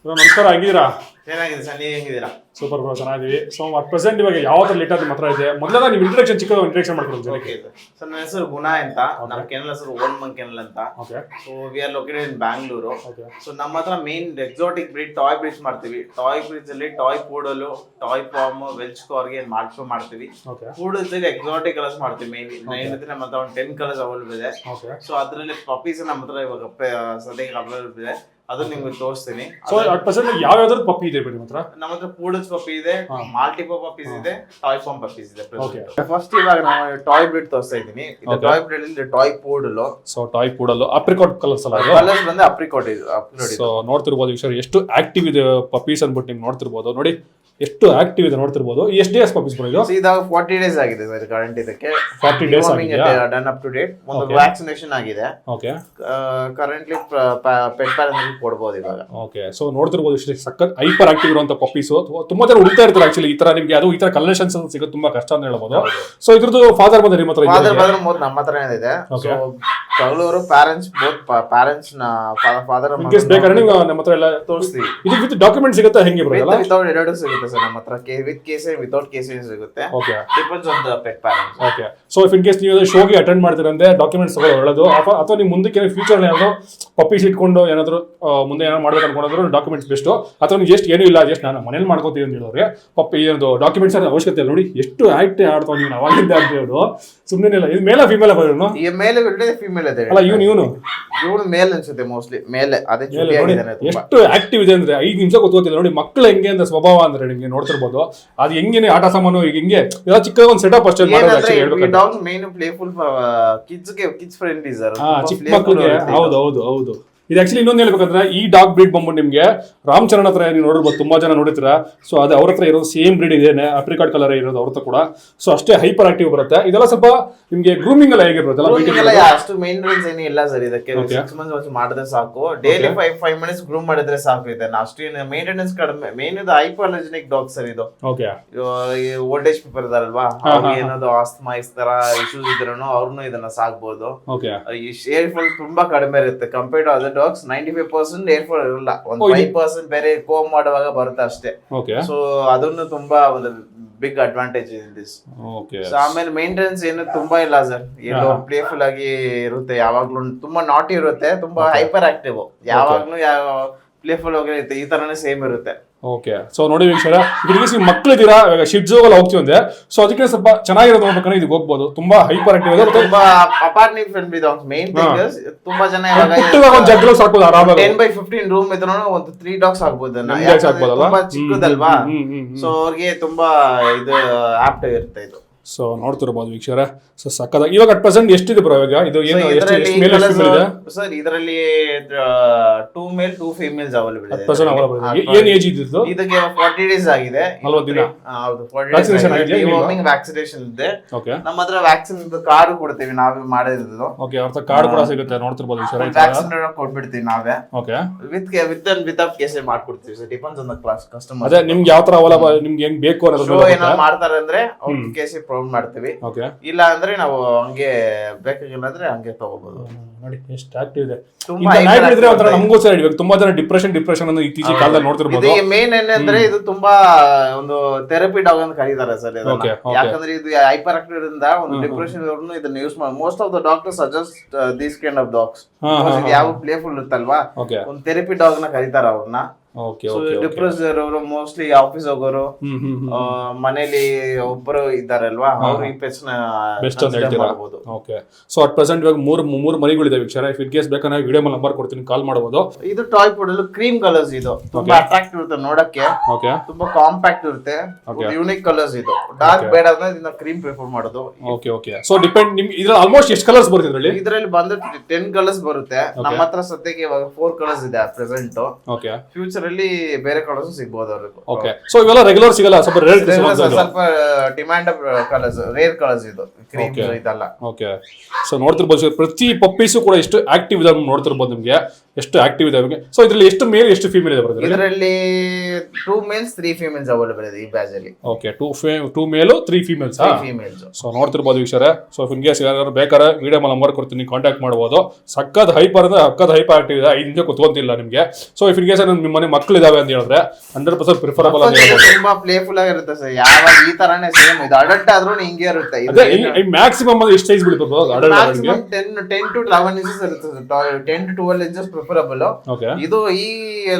ನಮಸ್ಕಾರ, ಆಗಿದ್ದೀರಾ? ಚೆನ್ನಾಗಿದೆ ಸರ್, ನೀವು ಹೆಂಗಿದ್ದೀರಾ? ಸೂಪರ್ ಬ್ರೋ, ಚೆನ್ನಾಗಿದ್ದೀವಿ. ಸೊ ಅಟ್ ಪ್ರೆಸೆಂಟ್ ಇವಾಗ ಯಾವ ಥರ ಲೇಟ್ ನಿಮ್ಮ ಹತ್ರ ಇದೆ? ಮೊದಲ ನೀವು ಇಂಟ್ರಡಕ್ಷನ್ ಚಿಕ್ಕ ಇಂಟ್ರಡಕ್ಷನ್ ಮಾಡ್ಕೊಂಡು ಓಕೆ ಸರ್, ನನ್ನ ಹೆಸರು ಗುಣ ಅಂತ. ನಮ್ಮ ಕೆನಲ್ ಹೆಸರು ಓನ್ ಮಂಗ್ ಕೆನಲ್ ಅಂತ. Okay. So we are located in Bangalore. Okay. So ನಮ್ಮ ಹತ್ರ main exotic breed toy breeds ಮಾಡ್ತೀವಿ. ಟಾಯ್ ಬ್ರೀಡ್ಸ್ ಅಲ್ಲಿ toy poodle, toy pom, Welsh corgi ಮಾರ್ಕ್ಸ್ ಮಾಡ್ತೀವಿ. ಓಕೆ. ಪೂಡಲ್ಸ್ ಅಲ್ಲಿ ಎಕ್ಸಾಟಿಕ್ ಕಲರ್ಸ್ ಮಾಡ್ತೀವಿ. ಮೇನ್ ಏನಿದೆ ನಮ್ಮ ಹತ್ರ ಒಂದು 10 ಕಲರ್ಸ್ ಅವೈಲೇಬಲ್ ಇದೆ. ಓಕೆ. ಸೊ ಅದರಲ್ಲಿ ಪಪ್ಪೀಸ್ ನಮ್ಮ ಹತ್ರ ಇವಾಗ ಸದ್ಯಕ್ಕೆ ಅವೈಲೇಬಲ್ ಇದೆ. ಅದನ್ನ ನಿಮ್ಗೆ ತೋರಿಸ್ತೀನಿ. ಸೊ ಅಟ್ ಪ್ರೆಸೆಂಟ್ ಯಾವ್ಯಾವ್ದು ಪಪ್ಪಿ ಇದೆ ನಿಮ್ಮ ಹತ್ರ? ನಮ್ಮ ಹತ್ರ ಪೂಡಲ್ಸ್ ಪಪ್ಪಿ ಇದೆ, ಮಾಲ್ಟಿಪೋ ಪಪ್ಪೀಸ್ ಇದೆ, ಟಾಯ್ ಫಾರ್ಮ್ ಪಪ್ಪೀಸ್ ಇದೆ. ಓಕೆ. ಫಸ್ಟ್ ಇವಾಗ ನಾನು ಟಾಯ್ ಬ್ರೀಡ್ ತೋರಿಸ್ತಾ ಇದ್ದೀನಿ. ಇದು ಟಾಯ್ ಬ್ರೀಡ್ ಅಲ್ಲಿ toy poodle. So toy poodle apricot colours ಅಲ್ಲ ಇದು? ಕಲರ್ಸ್ ಬಂದು ಅಪ್ರಿಕಾಟ್ ಇದು. ಸೊ ನೋಡ್ತಿರ್ಬೋದು ವೀಕ್ಷಕರು, ಎಷ್ಟು ಆಕ್ಟಿವ್ ಇದೆ ಪಪ್ಪೀಸ್ ಅನ್ಬಿಟ್ಟು ನಿಮ್ಗೆ ನೋಡ್ತಿರ್ಬೋದು. ನೋಡಿ ಎಷ್ಟು ಆಕ್ಟಿವ್ ಇದೆ ನೋಡ್ತಿರ್ಬೋದು. ಎಷ್ಟು ಡೇಸ್ ಪಪ್ಪೀಸ್ ಬರೋದು? ಇದಾಗ 40 ಡೇಸ್ ಆಗಿದೆ ಸರ್ ಕರೆಂಟ್. ಇದಕ್ಕೆ 40 ಡೇಸ್ ಆಗಿದೆ, ಡನ್ ಅಪ್ ಟು ಡೇಟ್. ಒಂದು ವ್ಯಾಕ್ಸಿನೇಷನ್ ಆಗಿದೆ. ಓಕೆ. ಕರೆಂಟ್ಲಿ ಪೆಟ್ ಪ್ಯಾರೆಂಟ್ ಕೊಡಬಹುದು ಇವಾಗ. ಓಕೆ. ಸೊ ನೋಡ್ತಿರ್ಬೋದು ಇಷ್ಟು ಸಖತ್ ಹೈಪರ್ ಆಕ್ಟಿವ್ ಇರುವಂತ ಪಪ್ಪೀಸ್. ತುಂಬಾ ಜನ ಹುಡುಕ್ತಾ ಇರ್ತಾರೆ ಆಕ್ಚುಲಿ ಈ ತರ. ನಿಮ್ಗೆ ಅದು ಈ ತರ ಕಲೆಕ್ಷನ್ಸ್ ಸಿಗೋದು ತುಂಬಾ ಕಷ್ಟ ಅಂತ ಹೇಳ್ಬೋದು. ಸೊ ಇದ್ರದ್ದು ಫಾದರ್ ಬಂದ್ರೆ ನಿಮ್ಮ ಹತ್ರ ಫಾದರ್ ಮೊದಲು ನಮ್ಮ ಹತ್ರ ಇದೆ. ತಗೊಳ್ಳೋರು ಪ್ಯಾರೆಂಟ್ಸ್ ಪ್ಯಾರೆಂಟ್ಸ್ ಫಾದರ್ ಬೇಕಾದ್ರೆ ನೀವು ನಮ್ಮ ಹತ್ರ ಎಲ್ಲ ತೋರಿಸ್ತೀವಿ. ಇದು ವಿತ್ ಡಾಕ್ಯುಮೆಂಟ್ ಸಿಗುತ್ತೆ ಹೆಂಗೆ ಬರೋಲ್ಲ? ವಿತೌಟ್ ಎರಡು ಸಿಗುತ್ತೆ ಸರ್ ನಮ್ಮ ಹತ್ರ. ವಿತ್ ಕೇಸ್ ವಿತೌಟ್ ಕೇಸ್ ಸಿಗುತ್ತೆ. Okay. Depends on the pet parents. Okay. So if in case ನೀವು ಶೋಗೆ ಅಟೆಂಡ್ ಮಾಡ್ತೀರಂದ್ರೆ ಡಾಕ್ಯುಮೆಂಟ್ಸ್ ತಗೊಳ್ಳೋದು ಒಳ್ಳೆದು. ಅಥವಾ ನೀವು ಮುಂದಕ್ಕೆ ಫ್ಯೂಚರ್ ಏನಾದ್ರು ಪಪ್ಪೀಸ್ ಇಟ್ಕೊಂಡು ಏನಾದ್ರು ಮುಂದೆ ಏನಾದ್ರು ಮಾಡ್ಬೇಕು ಅನ್ಕೊಂಡ್ರು ಡಾಕ್ಯುಮೆಂಟ್ಸ್ ಬೆಸ್ಟ್. ಅಥವಾ ನೀವು ಜಸ್ಟ್ ಏನೂ ಇಲ್ಲ, ಜಸ್ಟ್ ನಾನು ಮನೇಲಿ ಮಾಡ್ಕೋತೀವಿ ಅಂತ ಹೇಳಿದ್ರೆ ಪಪ್ಪಿ ಏನದು ಡಾಕ್ಯುಮೆಂಟ್ಸ್ ಅವಶ್ಯಕತೆ ಇಲ್ಲ. ನೋಡಿ ಎಷ್ಟು ಆಕ್ಟ್ ಆಡ್ತಾವ ನೀವು ಅವಾಗಿಂದ ಅಂತ ಹೇಳೋದು. ಸುಮ್ಮನೆ ಇಲ್ಲ. ಇದು ಮೇಲ ಫಿಮೇಲ್ ಬರೋನು? ಈ ಮೇಲೆ ಫಿಮೇಲ್ ಇದೆ ಅಲ್ಲ, ಇವನು ಮೇಲ್ ಅನ್ಸುತ್ತೆ ಮೋಸ್ಟ್ಲಿ. ಮೇಲೆ ಅದೇ ಎಷ್ಟು ಆಕ್ಟಿವ್ ಇದೆ ಅಂದ್ರೆ 5 ನಿಮಿಷ ಗೊತ್ತಿಲ್ಲ. ನೋಡಿ ಮಕ್ಕಳು ಹೆಂಗೆ ಅಂದ್ರೆ ಸ್ವಭಾವ ಅಂದ್ರೆ ನಿಮ್ಗೆ ನೋಡ್ತಿರ್ಬೋದು. ಅದು ಹೆಂಗೇನೆ ಆಟ ಸಾಮಾನು ಈಗ ಹಿಂಗೆ ಎಲ್ಲ ಚಿಕ್ಕ ಒಂದು ಸೆಟಪ್ ಅಷ್ಟೇ ಮಾಡೋದು. Dogs main playful kids friendly sir. ಚಿಕ್ಕ ಮಕ್ಕಳಿಗೆ. ಹೌದು. ಇದು ಆಕ್ಚುಲಿ ಇನ್ನೊಂದು ಹೇಳ್ಬೇಕಂದ್ರೆ ಈ ಡಾಗ್ ಬ್ರೀಡ್ ಬಂದ್ಬಿಟ್ಟು ನಿಮಗೆ ರಾಮಚರಣ್ ಹತ್ರ ನೀವು ನೋಡಿರ್ಬೋದು, ತುಂಬಾ ಜನ ನೋಡಿರ್ತೀರ. ಸೊ ಅದು ಅವ್ರ ಹತ್ರ ಇರೋದು ಸೇಮ್ ಬ್ರೀಡ್ ಇದೆ, ಅಪ್ರಿಕಾಟ್ ಕಲರ್ ಇರೋದು ಅವ್ರ ಹತ್ರ ಕೂಡ. ಸೊ ಅಷ್ಟೇ ಹೈಪರ್ ಆಕ್ಟಿವ್ ಬರುತ್ತೆ. ಇದೆಲ್ಲ ಸ್ವಲ್ಪ ನಿಮ್ಗೆ ಗ್ರೂಮಿಂಗ್ ಎಲ್ಲ ಹೇಗಿರುತ್ತೆ? ಅಷ್ಟು ಮೇಂಟೆನೆನ್ಸ್ ಏನು ಇಲ್ಲ ಸರ್ ಇದಕ್ಕೆ. 6 months ಮಾಡಿದ್ರೆ ಸಾಕು. ಡೈಲಿ 5 minutes ಗ್ರೂಮ್ ಮಾಡಿದ್ರೆ ಸಾಕು. ಇದೆ ಅಷ್ಟೇನು ಮೇಂಟೆನೆನ್ಸ್ ಕಡಿಮೆ. ಮೇನ್ ಇದು ಹೈಪರ್ಲರ್ಜೆನಿಕ್ ಡಾಗ್ ಸರ್ ಇದು. ಓಕೆ. ಓಲ್ಡ್ ಏಜ್ ಪೀಪಲ್ ಇದಾರಲ್ವಾ, ಅವ್ರಿಗೆ ಏನಾದ್ರು ಆಸ್ತಮಾ ಈ ತರ ಇಶ್ಯೂಸ್ ಇದ್ರೂ ಅವ್ರನ್ನು ಇದನ್ನ ಸಾಕ್ಬಹುದು. ಓಕೆ. ಈ ಏರ್ ಫಾಲ್ ತುಂಬಾ ಕಡಿಮೆ ಇರುತ್ತೆ compared to other dogs. 95% hair fall ಇರಲ್ಲ. ಒಂದು 5% ಬೇರೆ ಕೋಮ್ ಮಾಡುವಾಗ ಬರುತ್ತೆ ಅಷ್ಟೇ. ಸೊ ಅದನ್ನು ತುಂಬಾ ಒಂದು ಬಿಗ್ ಅಡ್ವಾಂಟೇಜ್ ಇನ್ ದಿಸ್. ಆಮೇಲೆ ಮೇಂಟೆನೆನ್ಸ್ ಏನು ತುಂಬಾ ಇಲ್ಲ ಸರ್. ಏನು ಪ್ಲೇಫುಲ್ ಆಗಿ ಇರುತ್ತೆ. ಯಾವಾಗ್ಲೂ ತುಂಬಾ ನಾಟಿ ಇರುತ್ತೆ, ತುಂಬಾ ಹೈಪರ್ ಆಕ್ಟಿವ್. ಯಾವಾಗ್ಲೂ ಪ್ಲೇಫುಲ್ ಆಗಿರುತ್ತೆ. ಈ ತರನೇ ಸೇಮ್ ಇರುತ್ತೆ. ಓಕೆ. ಸೊ ನೋಡಿ ವೀಕ್ಷಕರ, ಈಗ ಮಕ್ಕಳಿದ್ದೀರಾ, ಇವಾಗ ಶಿಡ್ಜೋಗಲ್ಲಿ ಹೋಗ್ತೀವಿ ಅಂದ್ರೆ ಸೊ ಅದಕ್ಕೆ ಸ್ವಲ್ಪ ಚೆನ್ನಾಗಿರೋದು ನೋಡ್ಬೇಕಂದ್ರೆ ಇದಕ್ಕೆ ಹೋಗ್ಬೋದು. ತುಂಬಾ ಹೈಪರ್ ಆಕ್ಟಿವ್ ಇದೆ, ತುಂಬಾ apartment friendly dogs. Main thing ತುಂಬಾ ಜನ ಒಂದು ಜಗ್ಲು ಸಾಕ್ಬೋದು ಆರಾಮಾಗಿ. 10x15 ರೂಮ್ ಇದ್ರೂ ಒಂದು 3 dogs ಆಗ್ಬೋದು. ತುಂಬಾ ಚಿಕ್ಕದಲ್ವಾ, ಸೊ ಅವ್ರಿಗೆ ತುಂಬಾ ಇದು ಆಪ್ಟ್ ಇರುತ್ತೆ ಇದು. ಸೊ ನೋಡ್ತಿರ್ಬೋದು ವೀಕ್ಷಕರ. ಸೊ ಸಕ್ಕದಾಗಿ ಇವಾಗ ಅಟ್ ಪ್ರೆಸೆಂಟ್ ಎಷ್ಟಿದೆ ಬ್ರೋ ಇವಾಗ? ಇದು ಏನು ಸರ್ ಇದರಲ್ಲಿ 2 ಮೇಲ್ 2 ಫೀಮೇಲ್ಸ್ ಅವೈಲೇಬಲ್ ಇದೆ. ಏನು ಏಜ್ ಇದ್ದು? ಇದಕ್ಕೆ 40 ಡೇಸ್ ಆಗಿದೆ. 40 ದಿನ. ಹೌದು, 40 ಡೇಸ್ ವ್ಯಾಕ್ಸಿನೇಷನ್ ಇದೆ. ನಮ್ಮ ಹತ್ರ ವ್ಯಾಕ್ಸಿನ್ ಕಾರ್ಡ್ ಕೊಡ್ತೀವಿ ನಾವೇ ಮಾಡಿರೋದು. ಓಕೆ. ಅವ್ರ ಕಾರ್ಡ್ ಕೂಡ ಸಿಗುತ್ತೆ ನೋಡ್ತಿರ್ಬೋದು ವೀಕ್ಷಕರ. ವ್ಯಾಕ್ಸಿನ್ ಕೊಟ್ಬಿಡ್ತೀವಿ ನಾವೇ. ಓಕೆ. ವಿತ್ ಕೇಸ್ ಮಾಡ್ಕೊಡ್ತೀವಿ sir. Depends on the class customer. ಅದೇ ನಿಮ್ಗೆ ಯಾವ ತರ ಅವೈಲೇಬಲ್, ನಿಮ್ಗೆ ಹೆಂಗ್ ಬೇಕು ಅನ್ನೋದು ಏನಾದ್ರು ಮಾಡ್ತಾರೆ ಅಂದ್ರೆ ಅವ್ರ ಕೇಸ್ ಪ್ರೊವೈಡ್ ಮಾಡ್ತೀವಿ. ಇಲ್ಲ ಅಂದ್ರೆ ನಾವು ಹಂಗೆ ಬೇಕಾಗಿಲ್ಲ ಅಂದ್ರೆ ಹಂಗೆ ತಗೋಬಹುದು. ನೋಡಿ ಎಷ್ಟು ಆಕ್ಟಿವ್ ಇದೆ. ನಮಗೂ ಸರ್ ಇವಾಗ ತುಂಬಾ ಜನ ಡಿಪ್ರೆಷನ್ ಅನ್ನು ಇತ್ತೀಚಿನ ಕಾಲದಲ್ಲಿ ನೋಡ್ತಿರ್ಬೋದು. ಮೇನ್ ಏನಂದ್ರೆ ಇದು ತುಂಬಾ ಒಂದು ಥೆರಪಿ ಡಾಗ್ ಅಂತ ಕರೀತಾರೆ ಸರ್. ಯಾಕಂದ್ರೆ ಇದು ಹೈಪರ್ ಆಕ್ಟಿವ್ ಇಂದ ಒಂದು ಡಿಪ್ರೆಷನ್ ಇರೋರ್ನು ಇದನ್ನ ಯೂಸ್ ಮಾಡಿ. Most of the doctors suggest these kind of dogs. ಯಾವ ಪ್ಲೇಫುಲ್ ಇರುತ್ತಲ್ವಾ, ಒಂದು ಥೆರಪಿ ಡಾಗ್ ನ ಕರೀತಾರೆ ಅವ್ರನ್ನ. ಡಿಪ್ರೆಸ್ ಇರೋರು, ಮೋಸ್ಟ್ಲಿ ಆಫೀಸ್ ಹೋಗೋರು, ಮನೇಲಿ ಒಬ್ಬರು ಇದ್ದಾರಲ್ವಾ, ಅವರು ಈ ಪೆಟ್ಸ್ ನ ಬೆಸ್ಟ್ ಅಂತ ಹೇಳ್ತೀರಾ? ಓಕೆ. ಸೊ ಅಟ್ ಪ್ರೆಸೆಂಟ್ ಇವಾಗ ಮೂರು ಮರಿಗಳಿದೆ ವೀಕ್ಷಕರ. ಇಫ್ ಇನ್ ಕೇಸ್ ಬೇಕಾದ್ರೆ ವಿಡಿಯೋ ಮೇಲೆ ನಂಬರ್ ಕೊಡ್ತೀನಿ, ಕಾಲ್ ಮಾಡಬಹುದು. ಇದು ಟಾಯ್ ಪುಡಲ್ ಕ್ರೀಮ್ ಕಲರ್ಸ್. ಇದು ತುಂಬಾ ಅಟ್ರಾಕ್ಟಿವ್ ಇರುತ್ತೆ ನೋಡಕ್ಕೆ. ಓಕೆ. ತುಂಬಾ ಕಾಂಪ್ಯಾಕ್ಟ್ ಇರುತ್ತೆ. Unique colours. ಇದು ಡಾರ್ಕ್ ಬೇಡ ಅಂದ್ರೆ ಇದನ್ನ ಕ್ರೀಮ್ ಪ್ರಿಫರ್ ಮಾಡೋದು. ಓಕೆ. ಸೊ ಡಿಪೆಂಡ್ ನಿಮ್ಗೆ ಇದ್ರಲ್ಲಿ ಆಲ್ಮೋಸ್ಟ್ ಎಷ್ಟು ಕಲರ್ಸ್ ಬರುತ್ತೆ? ಇದರಲ್ಲಿ ಬಂದ್ರೆ 10 ಕಲರ್ಸ್ ಬರುತ್ತೆ. ನಮ್ಮ ಹತ್ರ ಸದ್ಯಕ್ಕೆ ಇವಾಗ 4 ಕಲರ್ಸ್ ಇದೆ ಪ್ರೆಸೆಂಟ್. ಓಕೆ. ಫ್ಯೂಚರ್ ಅಲ್ಲಿ ಬೇರೆ ಕಲರ್ಸ್ ಸಿಗಬಹುದು ಅವ್ರಿಗೆ. ಓಕೆ. ಸೊ ಇವೆಲ್ಲ ರೆಗ್ಯುಲರ್ ಸಿಗಲ್ಲ, ಸ್ವಲ್ಪ ರೇರ್ ಸ್ವಲ್ಪ ಡಿಮ್ಯಾಂಡ್ ಕಲರ್ಸ್, ರೇರ್ ಕಲರ್ಸ್ ಇದು ಕ್ರೀಮ್ ಇದಲ್ಲ. ಓಕೆ. ಸೊ ನೋಡ್ತಿರ್ಬೋದು ಪ್ರತಿ ಪಪ್ಪೀಸು ಕೂಡ ಎಷ್ಟು ಆಕ್ಟಿವ್ ಇದೆ ನೋಡ್ತಿರ್ಬೋದು ನಿಮ್ಗೆ. ಎಷ್ಟು ಆಕ್ಟಿವ್ ಇದೆ ಅವ್ರಿಗೆ. ಸೊ ಇದರಲ್ಲಿ ಎಷ್ಟು ಮೇಲ್ ಎಷ್ಟು ಫೀಮೇಲ್ ಇದೆ ಬ್ರದರ್? ಇದರಲ್ಲಿ 2 ಮೇಲ್ಸ್ 3 ಫೀಮೇಲ್ಸ್ ಅವೈಲೇಬಲ್ ಇದೆ ಈ ಬ್ಯಾಚ್ ಅಲ್ಲಿ. ಓಕೆ, 2 ಮೇಲ್ 3 ಫೀಮೇಲ್ಸ್. ಸೊ ನೋಡ್ತಿರ್ಬೋದು ವೀಕ್ಷರೇ. ಸೊ ಇನ್ ಕೇಸ್ ಯಾರು ಬೇಕಾದ್ರೆ ವಿಡಿಯೋ ನಂಬರ್ ಕೊಡ್ತೀನಿ, ಕಾಂಟ್ಯಾಕ್ಟ್ ಮಾಡ್ಬೋದು. ಸಕ್ಕತ್ ಹೈಪರ್ ಅಂದ್ರೆ ಸಕ್ಕತ್ ಹೈಪರ್ ಆಕ್ಟಿವ್ ಇದೆ, 5 ನಿಮಿಷ ಕುತ್ಕೊಂತಿಲ್ಲ ನಿಮಗೆ. ಸೊ ಇಫ್ ಇನ್ ಕೇಸ್ ನಿಮ್ಮ ಮನೆ ಮಕ್ಕಳು ಇದಾವೆ ಅಂತ ಹೇಳಿದ್ರೆ 100% ಪ್ರಿಫರಬಲ್ ಅಂತ ಹೇಳ್ಬೋದು. ತುಂಬಾ ಪ್ಲೇಫುಲ್ ಆಗಿರುತ್ತೆ ಸರ್, ಯಾವಾಗ ಈ ತರಾನೇ ಸೇಮ್ ಇದು ಅಡಲ್ಟ್ ಆದ್ರೂ ಹಿಂಗೆ ಇರುತ್ತೆ. ಮ್ಯಾಕ್ಸಿಮಮ್ ಎಷ್ಟು ಸೈಜ್ ಬಿಡ್ಬೋದು? 10 to 11 ಇಂಚಸ್ ಇರುತ್ತೆ, 10 to 12 ಇಂಚಸ್ ಪ್ರಿಫರಬಲ್. ಇದು ಈ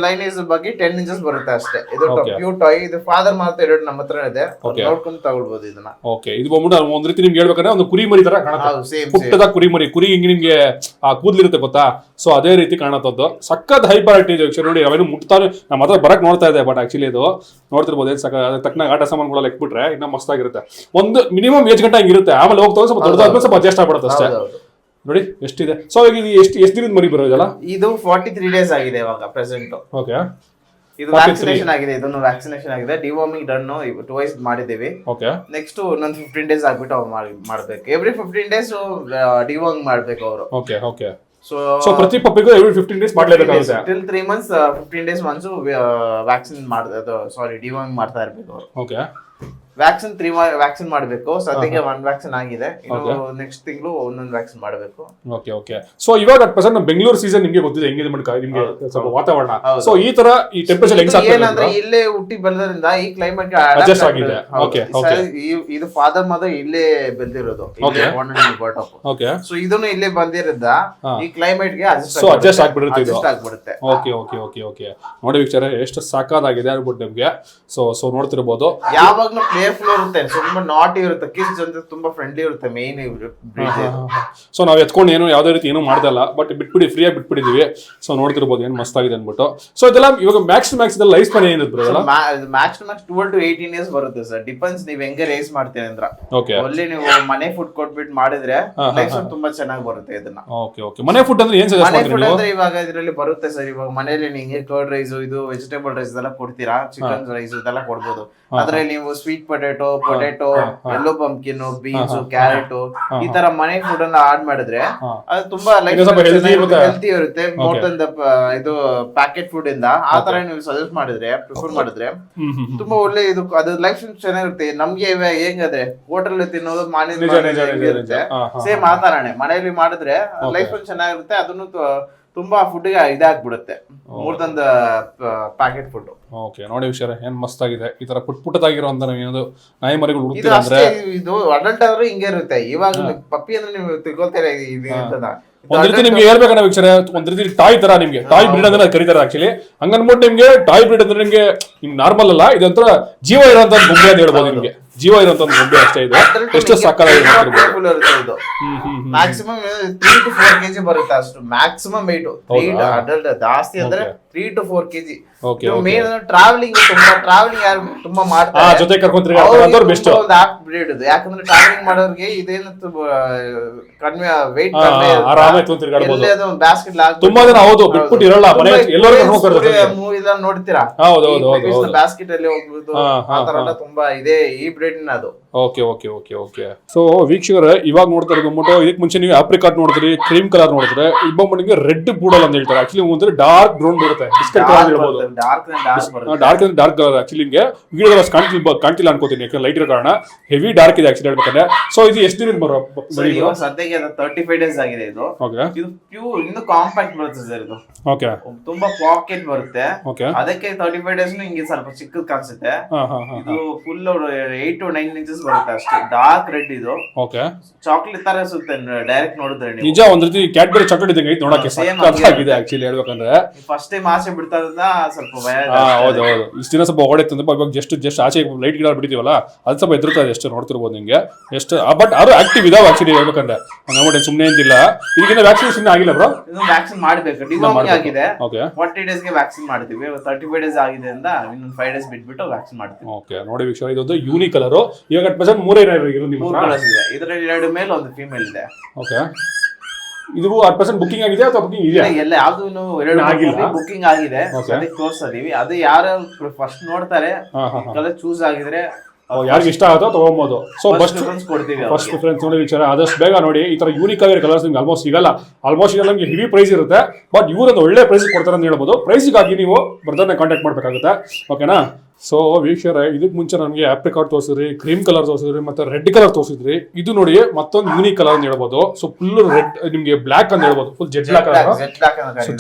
ಲೈನೇಜ್ ಬಗ್ಗೆ 10 ಇಂಚಸ್ ಬರುತ್ತೆ ಅಷ್ಟೇ. ಇದು ಪ್ಯೂರ್ ಟಾಯ್, ಇದು ಫಾದರ್ ಮಾತ್ರ ಎರಡು ನಮ್ಮ ಹತ್ರ ಇದೆ, ನೋಡ್ಕೊಂಡು ತಗೊಳ್ಬಹುದು ಇದನ್ನ. ಓಕೆ, ಇದು ಬಂದ್ಬಿಟ್ಟು ಒಂದ್ ರೀತಿ ನಿಮ್ಗೆ ಹೇಳ್ಬೇಕಂದ್ರೆ ಒಂದು ಕುರಿ ಮರಿ ತರ ಕಾಣುತ್ತೆ, ಪುಟ್ಟದ ಕುರಿ ಮರಿ. ಕುರಿ ಹಿಂಗೆ ನಿಮ್ಗೆ ಆ ಕೂದಲಿರುತ್ತೆ ಗೊತ್ತಾ, ಸೊ ಅದೇ ರೀತಿ ಕಾಣತ್ತದ್ದು. ಸಕ್ಕತ್ ಹೈಪರ್ ಆಕ್ಟಿವ್ ಆಕ್ಚುಲಿ. ನೋಡಿ ಅವೇನು ಮುಟ್ತಾನೆ ನಮ್ಮ ಹತ್ರ ಬರಕ್ ನೋಡ್ತಾ ಇದೆ, ಬಟ್ ಆಕ್ಚುಲಿ ಇದು ನೋಡ್ತಿರ್ಬೋದು ಏನ್ ಅದಕ್ಕೆ ತಕ್ಕನಾಗ ಆಟ ಸಾಮಾನುಗಳೆಲ್ಲ ಇಟ್ಬಿಟ್ರೆ ಇನ್ನ ಮಸ್ತಾಗಿರುತ್ತೆ. ಒಂದು ಮಿನಿಮಮ್ ಏಜ್ ಗಂಟೆ ಹಂಗಿರುತ್ತೆ, ಆಮೇಲೆ ಹೋಗ್ತಾ ಸ್ವಲ್ಪ ದೊಡ್ಡದಾದ್ಮೇಲೆ ಸ್ವಲ್ಪ ಅಡ್ಜಸ್ಟ್ ಆಗ್ಬಿಡುತ್ತೆ ಅಷ್ಟೇ. ನೋಡಿ ಎಷ್ಟಿದೆ. ಸೊ ಈಗ ಎಷ್ಟು ದಿನದ ಮರಿ ಬರೋದಲ್ಲ? ಇದು 43 ಡೇಸ್ ಆಗಿದೆ ಇವಾಗ ಪ್ರೆಸೆಂಟ್. ಓಕೆ, ಇದು ವ್ಯಾಕ್ಸಿನೇಷನ್ ಆಗಿದೆ, ಇದನ್ನು ವ್ಯಾಕ್ಸಿನೇಷನ್ ಆಗಿದೆ, ಡಿವಾರ್ಮಿಂಗ್ ಡನ್ 2 ಮಾಡಿದೀವಿ. ಓಕೆ, ನೆಕ್ಸ್ಟ್ ಇನ್ನೊಂದು 15 ಡೇಸ್ ಆಗ್ಬಿಟ್ಟು ಅವ್ರು ಮಾಡ್ಬೇಕು. ಎವ್ರಿ 15 ಡೇಸ್ ಡಿವಾರ್ಮಿಂಗ್ ಮಾಡ್ಬೇಕು ಅವರು. Okay okay. ಸೊ ಪ್ರತಿ ಪಪ್ಪಿಗೂ ಎವ್ರಿ 15 ಡೇಸ್ ಮಾಡಲೇಬೇಕಾಗುತ್ತೆ. Till 3 months 15 days once vaccine deworming ಮಾಡ್ತಾ ಇರ್ಬೇಕು ಅವರು. ಓಕೆ, ವ್ಯಾಕ್ಸಿನ್ 3 ವ್ಯಾಕ್ಸಿನ್ ಮಾಡಬೇಕು. ಸದ್ಯಕ್ಕೆ 1 ವ್ಯಾಕ್ಸಿನ್ ಆಗಿದೆ, ಇನ್ನು ನೆಕ್ಸ್ಟ್ ತಿಂಗಳು ಒಂದೊಂದು ವ್ಯಾಕ್ಸಿನ್ ಮಾಡಬೇಕು. Okay okay. ಸೊ ಇವಾಗ ಅಟ್ ಪ್ರೆಸೆಂಟ್ ನಮ್ಮ ಬೆಂಗಳೂರು ಸೀಸನ್ ನಿಮಗೆ ಗೊತ್ತಿದೆ ಹೆಂಗಿದೆ ನಿಮಗೆ ಸ್ವಲ್ಪ ವಾತಾವರಣ. ಸೊ ಈ ತರ ಈ ಟೆಂಪರೇಚರ್ ಹೆಂಗ್ ಆಗ್ತದೆ ಏನಂದ್ರೆ ಇಲ್ಲೇ ಹುಟ್ಟಿ ಬೆಳೆದ್ರಿಂದ ಈ ಕ್ಲೈಮೇಟ್ ಅಡ್ಜಸ್ಟ್ ಆಗಿದೆ. Okay okay. ಇದು ಫಾದರ್ ಮದರ್ ಇಲ್ಲೇ ಬೆಳೆದಿರೋದು, ಓಕೆ. ಸೊ ಇದನ್ನು ಇಲ್ಲೇ ಬಂದಿರೋದ್ರಿಂದ ಈ ಕ್ಲೈಮೇಟ್ ಗೆ ಅಡ್ಜಸ್ಟ್ ಆಗ್ಬಿಡುತ್ತೆ. Okay okay okay okay. ನೋಡಿ ವೀಕ್ಷಕರೇ ಎಷ್ಟು ಸಾಕಾಗಿದೆ ಅನ್ಬಿಟ್ಟು ನಿಮ್ಗೆ. ಸೊ ನೋಡ್ತಿರ್ಬೋದು ಯಾವಾಗ್ಲೂ ಪ್ಲೇಫುಲ್ ಇರುತ್ತೆ, ತುಂಬಾ ನಾಟಿ ಇರುತ್ತೆ, ಕಿಸ್ ಜೊತೆ ತುಂಬಾ ಫ್ರೆಂಡ್ಲಿ ಇರುತ್ತೆ ಮೇನ್. ಸೊ ನಾವ್ ಎತ್ಕೊಂಡು ಏನು ಯಾವ್ದೇ ರೀತಿ ಏನು ಮಾಡ್ತಾ ಇಲ್ಲ, ಬಟ್ ಬಿಟ್ಬಿಡಿ, ಫ್ರೀ ಆಗಿ ಬಿಟ್ಬಿಟ್ಟಿದೀವಿ. ಸೊ ನೋಡ್ತಿರ್ಬೋದು ಏನ್ ಮಸ್ತ್ ಆಗಿದೆ ಅನ್ಬಿಟ್ಟು. ಸೊ ಇದೆಲ್ಲ ಇವಾಗ ಮ್ಯಾಕ್ಸ್ ಇದೆಲ್ಲ ಲೈಫ್ ಸ್ಪಾನ್ ಏನಿದೆ ಮ್ಯಾಕ್ಸ್ 12 to 18 years ಬರುತ್ತೆ ಸರ್. ಡಿಪೆಂಡ್ಸ್ ನೀವ್ ಹೆಂಗೆ ರೇಸ್ ಮಾಡ್ತೀರಿ ಅಂದ್ರೆ. ಒಳ್ಳೆ ನೀವು ಮನೆ ಫುಡ್ ಕೊಟ್ಬಿಟ್ಟು ಮಾಡಿದ್ರೆ ಲೈಫ್ ತುಂಬಾ ಚೆನ್ನಾಗಿ ಬರುತ್ತೆ ಇದನ್ನ. Okay okay. ಮನೆ ಫುಡ್ ಅಂದ್ರೆ ಏನ್ ಸಜೆಸ್ಟ್ ಮಾಡ್ತೀರಾ ನೀವು? ಅಂದ್ರೆ ಇವಾಗ ಇದರಲ್ಲಿ ಬರುತ್ತೆ ಸರ್, ಇವಾಗ ಮನೆಯಲ್ಲಿ ನಿಮಗೆ ಕರ್ಡ್ ರೈಸ್, ಇದು ವೆಜಿಟೇಬಲ್ ರೈಸ್ ಎಲ್ಲ ಕೊಡ್ತೀರಾ, ಚಿಕನ್ ರೈಸ್ ಇದೆಲ್ಲ ಕೊಡ್ಬೋದು. ಅದ್ರಲ್ಲಿ ನೀವು sweet potato, yellow pumpkin, beans, carrot ಈ ತರ ಮನೆ ಫುಡ್ ಅನ್ನ ಆಡ್ ಮಾಡಿದ್ರೆ ಅದು ತುಂಬಾ ಲೈಫ್ ಹೆಲ್ತಿ ಇರುತ್ತೆ. ಮೋರ್ ದನ್ ಇದು ಪ್ಯಾಕೆಟ್ ಫುಡ್ ಇಂದ ಆ ತರ ನೀವು ಸಜೆಸ್ಟ್ ಮಾಡಿದ್ರೆ, ಪ್ರಿಫರ್ ಮಾಡಿದ್ರೆ ತುಂಬಾ ಒಳ್ಳೆ ಇದು, ಅದು ಲೈಫ್ ಚೆನ್ನಾಗಿರುತ್ತೆ. ನಮ್ಗೆ ಹೆಂಗಂದ್ರೆ ಹೋಟೆಲ್ ತಿನ್ನೋದು ಇರುತ್ತೆ, ಸೇಮ್ ಆ ತರಾನೇ ಮನೆಯಲ್ಲಿ ಮಾಡಿದ್ರೆ ಲೈಫ್ ಚೆನ್ನಾಗಿರುತ್ತೆ. ಅದನ್ನು ತುಂಬಾ ಫುಡ್ ಇದಾಗ್ಬಿಡುತ್ತೆ, more than the packet food. Okay, ನೋಡಿ ವಿಷಯ ಏನ್ ಮಸ್ತ್ ಆಗಿದೆ. ಈ ತರ ಪುಟ್ಟದಾಗಿರುವಂತ ಏನದು ನಾಯಿ ಮರಿಗಳು ಹುಡುಕ್ತೀರಾ ಅಂದ್ರೆ ಇದು ಅಡಲ್ಟ್ ಆದ್ರೂ ಹಿಂಗೆ ಇರುತ್ತೆ. ಇವಾಗ ಪಪ್ಪಿ ಅಂದ್ರೆ ನೀವು ತಿಳ್ಕೊಳ್ತೀರಾ ಒಂದ್ ರೀತಿ ನಿಮ್ಗೆ ಹೇಳ್ಬೇಕನ್ನ ವೀಕ್ಷರ, ಒಂದ್ ರೀತಿ ಟಾಯ್ ತರ ನಿಮ್ಗೆ ಟಾಯ್ ಬ್ರೀಡ್ ಅಂದ್ರೆ ಕರೀತಾರೆ ಆಕ್ಚುಲಿ. ಹಂಗನ್ಬಿಟ್ಟು ನಿಮ್ಗೆ ಟಾಯ್ ಬ್ರೀಡ್ ಅಂದ್ರೆ ನಿಮ್ಗೆ ನಾರ್ಮಲ್ ಅಲ್ಲ, ಇದೊಂಥರ ಜೀವ ಇರೋಂತ ಗೊಂಬೆ ಅಂತ ಹೇಳ್ಬೋದು. ನಿಮ್ಗೆ ಜೀವ ಇರೋಂತ ಒಂದು ಗೊಂಬೆ ಅಷ್ಟೇ ಇದೆ. ಎಷ್ಟು ಸಾಕಾಗಿರುತ್ತೆ. ಮ್ಯಾಕ್ಸಿಮಮ್ 3 to 4 kg ಬರುತ್ತೆ ಅಷ್ಟು, ಮ್ಯಾಕ್ಸಿಮಮ್ ವೆಯ್ಟ್. ಅಡಲ್ಟ್ ಜಾಸ್ತಿ ಅಂದ್ರೆ 3 to 4 kg. ಟ್ರಾವೆಲಿಂಗ್ ಯಾರು ತುಂಬಾ ಮಾಡ್ತಾರೆ, ಜೊತೆ ಕರ್ಕೊಂಡು ತಿರುಗಾಡ್ತಾರೆ, ಬೆಸ್ಟ್ ಬ್ರೀಡ್ ಇದು. ಯಾಕಂದ್ರೆ ಟ್ರಾವೆಲಿಂಗ್ ಮಾಡೋರಿಗೆ ಇದೇನು ಕಡಿಮೆ ವೆಯ್ಟ್, ಬ್ಯಾಸ್ಕೆಟ್ ತುಂಬಾ ಜನ ಹೌದು ಬಿಟ್ಬಿಟ್ಟು ಇರಲ್ಲ, ಮೂವಿ ನೋಡ್ತೀರಾ, ಬ್ಯಾಸ್ಕೆಟ್ ಅಲ್ಲಿ ಹೋಗ್ಬೋದು, ಆ ತರ ತುಂಬಾ ಇದೆ ಈ ಬ್ರೀಡ್ ಅದು. Okay okay okay okay. So ವೀಕ್ಷಕರೇ ಇವಾಗ ನೋಡ್ತಾ ಇರೋದು ಇದಕ್ಕೆ ಮುಂಚೆ ನೀವು ಆಪ್ರಿಕಾಟ್ ನೋಡಿದ್ರಿ, ಕ್ರೀಮ್ ಕಲರ್ ನೋಡಿದ್ರೆ, ಇಬ್ಬೊಬ್ಬನಿಗೆ ರೆಡ್ ಬೂಡಲ್ ಅಂತ ಹೇಳ್ತಾರೆ. ಆಕ್ಚುಲಿ ಒಂದ್ರೆ ಡಾರ್ಕ್ ಬ್ರೌನ್ ಬರುತ್ತೆ, ಬಿಸ್ಕೆಟ್ ಕಲರ್ ಇರಬಹುದು. ಡಾರ್ಕ್ ಅಂದ್ರೆ ಡಾರ್ಕ್ ಕಲರ್. ಆಕ್ಚುಲಿ ನಿಮಗೆ ವಿಡಿಯೋದಲ್ಲಿ ಅಷ್ಟು ಕಾಣ್ತಿಲ್ಲ ಅನ್ಕೋತೀನಿ, ಯಾಕಂದ್ರೆ ಲೈಟ್ ಇರೋ ಕಾರಣ. ಹೆವಿ ಡಾರ್ಕ್ ಇದೆ ಆಕ್ಚುಲಿ ಹೇಳ್ಬೇಕಂದ್ರೆ. ಸೊ ಇದು ಎಷ್ಟು ದಿನ ಬರೋ ಸದ್ಯಕ್ಕೆ 35 ಡೇಸ್ ಆಗಿದೆ ಇದು. ಇದು ಪ್ಯೂರ್ ಇನ್ನು ಕಾಂಪ್ಯಾಕ್ಟ್ ಬರುತ್ತೆ ಸರ್. ಇದು ಓಕೆ, ತುಂಬಾ ಪಾಕೆಟ್ ಬರುತ್ತೆ, ಅದಕ್ಕೆ 35 ಡೇಸ್ ಹಿಂಗೆ ಸ್ವಲ್ಪ ಚಿಕ್ಕದ್ ಕಾಣಿಸುತ್ತೆ. ಇದು ಫುಲ್ 8 to 9 inches ಬರುತ್ತೆ ಅಷ್ಟೇ. ಡಾರ್ಕ್ ರೆಡ್ ಇದು. ಓಕೆ, ಚಾಕ್ಲೇಟ್ ತರ ಅನ್ಸುತ್ತೆ ಡೈರೆಕ್ಟ್ ನೋಡಿದ್ರೆ. ನಿಜ ಒಂದ್ ರೀತಿ ಕ್ಯಾಡ್ಬರಿ ಚಾಕ್ಲೇಟ್ ಇದ್ದಂಗೆ ಐತೆ ನೋಡಕ್ಕೆ, ಸಕ್ಕತ್ತಾಗಿದೆ ಆಕ್ಚುಲಿ ಹೇಳ್ಬೇಕಂದ್ರೆ. ಫಸ್ಟ್ ಟೈಮ್ ಆಸೆ ಬಿಡ್ತಾ ಇರೋದ್ರಿಂದ ಸ್ವಲ್ಪ ಭಯ. ಹೌದು ಹೌದು, ಇಷ್ಟು ದಿನ ಸ್ವಲ್ಪ ಹೊಡೆಯುತ್ತೆ ಅಂದ್ರೆ ಇವಾಗ ಜಸ್ಟ್ ಆಚೆ ಲೈಟ್ ಗಿಡ ಬಿಡ್ತೀವಲ್ಲ, ಅದು ಸ್ವಲ್ಪ ಎದುರುತ್ತದೆ ಎಷ್ಟು ನೋಡ್ತಿರ್ಬೋದು ನಿಂಗೆ ಎಷ್ಟು. ಬಟ್ ಅದು ಆಕ್ಟಿವ್ ಇದಾವೆ ಆಕ್ಚುಲಿ ಹೇಳ್ಬೇಕಂದ್ರೆ, ನೋಡಿ ಸುಮ್ಮನೆ ಅಂತಿಲ್ಲ. ಇದಕ್ಕಿಂತ ವ್ಯಾಕ್ಸಿನೇಷನ್ ಆಗಿಲ್ಲ ಬ್ರೋ? ವ್ಯಾಕ್ಸಿನ್ ಮಾಡಬೇಕು, ಡಿವಾರ್ಮಿಂಗ್ ಆಗಿದೆ. 40 days ಗೆ ವ್ಯಾಕ್ಸಿನ್ ಮಾಡ್ತೀವಿ. 35 days ಆಗಿದೆ ಅಂತ ಇನ್ನೊಂದು 5 days ಬಿಟ್ಬಿಟ್ಟು ವ್ಯಾಕ್ಸಿನ್ ಮಾಡ್ತೀವಿ. ಓಕೆ, ನೋಡಿ ವೀಕ್ಷಕ ಇದೊಂದು ಯೂನಿಕ್ ಕಲರ್. ಇವಾಗ ಅಟ್ ಪ್ರೆಸೆಂಟ್ 3 ಇರೋದು ನಿಮ್ಮ ಕಲರ್ಸ್ ಇದೆ. ಇದರಲ್ಲಿ 2 ಮೇಲ್ 1 ಫೀಮೇಲ್ ಇದೆ. ಓಕೆ, ಇದು 1% ಬುಕಿಂಗ್ ಆಗಿದೆ ಅಥವಾ ಬುಕಿಂಗ್ ಇದೆಯಾ? ಎಲ್ಲ ಯಾವ್ದು 2 ಬುಕಿಂಗ್ ಆಗಿದೆ, ಅದಕ್ಕೆ ತೋರಿಸ್ತಾ ಇದೀವಿ. ಅದು ಯಾರು ಫಸ್ಟ್ ನೋಡ್ತಾರೆ, ಕಲರ್ ಚೂಸ್ ಆಗಿದ್ರೆ ಯಾರಿಗೆ ಇಷ್ಟ ಆಗುತ್ತೋ ತಗೊಬೋದು. ಸೊ ಫಸ್ಟ್ ಕೊಡ್ತೀವಿ. ಫಸ್ಟ್ ಪ್ರಿಫರೆನ್ಸ್ ನೋಡಿ ವಿಚಾರ ಆದಷ್ಟು ಬೇಗ ನೋಡಿ. ಈ ತರ ಯೂನಿಕ್ ಆಗಿರೋ ಕಲರ್ಸ್ ನಿಮ್ಗೆ ಆಲ್ಮೋಸ್ಟ್ ಸಿಗಲ್ಲ. ನಿಮಗೆ ಹೆವಿ ಪ್ರೈಸ್ ಇರುತ್ತೆ, ಬಟ್ ಇವ್ರೊಂದು ಒಳ್ಳೆ ಪ್ರೈಸ್ ಕೊಡ್ತಾರೆ ಅಂತ ಹೇಳ್ಬೋದು. ಪ್ರೈಸಿಗಾಗಿ ನೀವು ಬ್ರದರ್ನ ಕಾಂಟ್ಯಾಕ್ಟ್ ಮಾಡಬೇಕಾಗುತ್ತೆ. ಓಕೆನಾ? ಸೊ ವೀಕ್ಷಕರೇ, ಇದಕ್ಕೆ ಮುಂಚೆ ನಮಗೆ ಆಪ್ರಿಕಾಟ್ ತೋರಿಸಿದ್ರಿ, ಕ್ರೀಮ್ ಕಲರ್ ತೋರಿಸಿದ್ರಿ, ಮತ್ತೆ ರೆಡ್ ಕಲರ್ ತೋರಿಸಿದ್ರಿ. ಇದು ನೋಡಿ ಮತ್ತೊಂದು ಯೂನಿಕ್ ಕಲರ್ ಅಂತ ಹೇಳ್ಬೋದು. ಸೊ ಫುಲ್ ರೆಡ್, ನಿಮಗೆ ಬ್ಲಾಕ್ ಅಂತ ಹೇಳ್ಬೋದು, full jet black colour.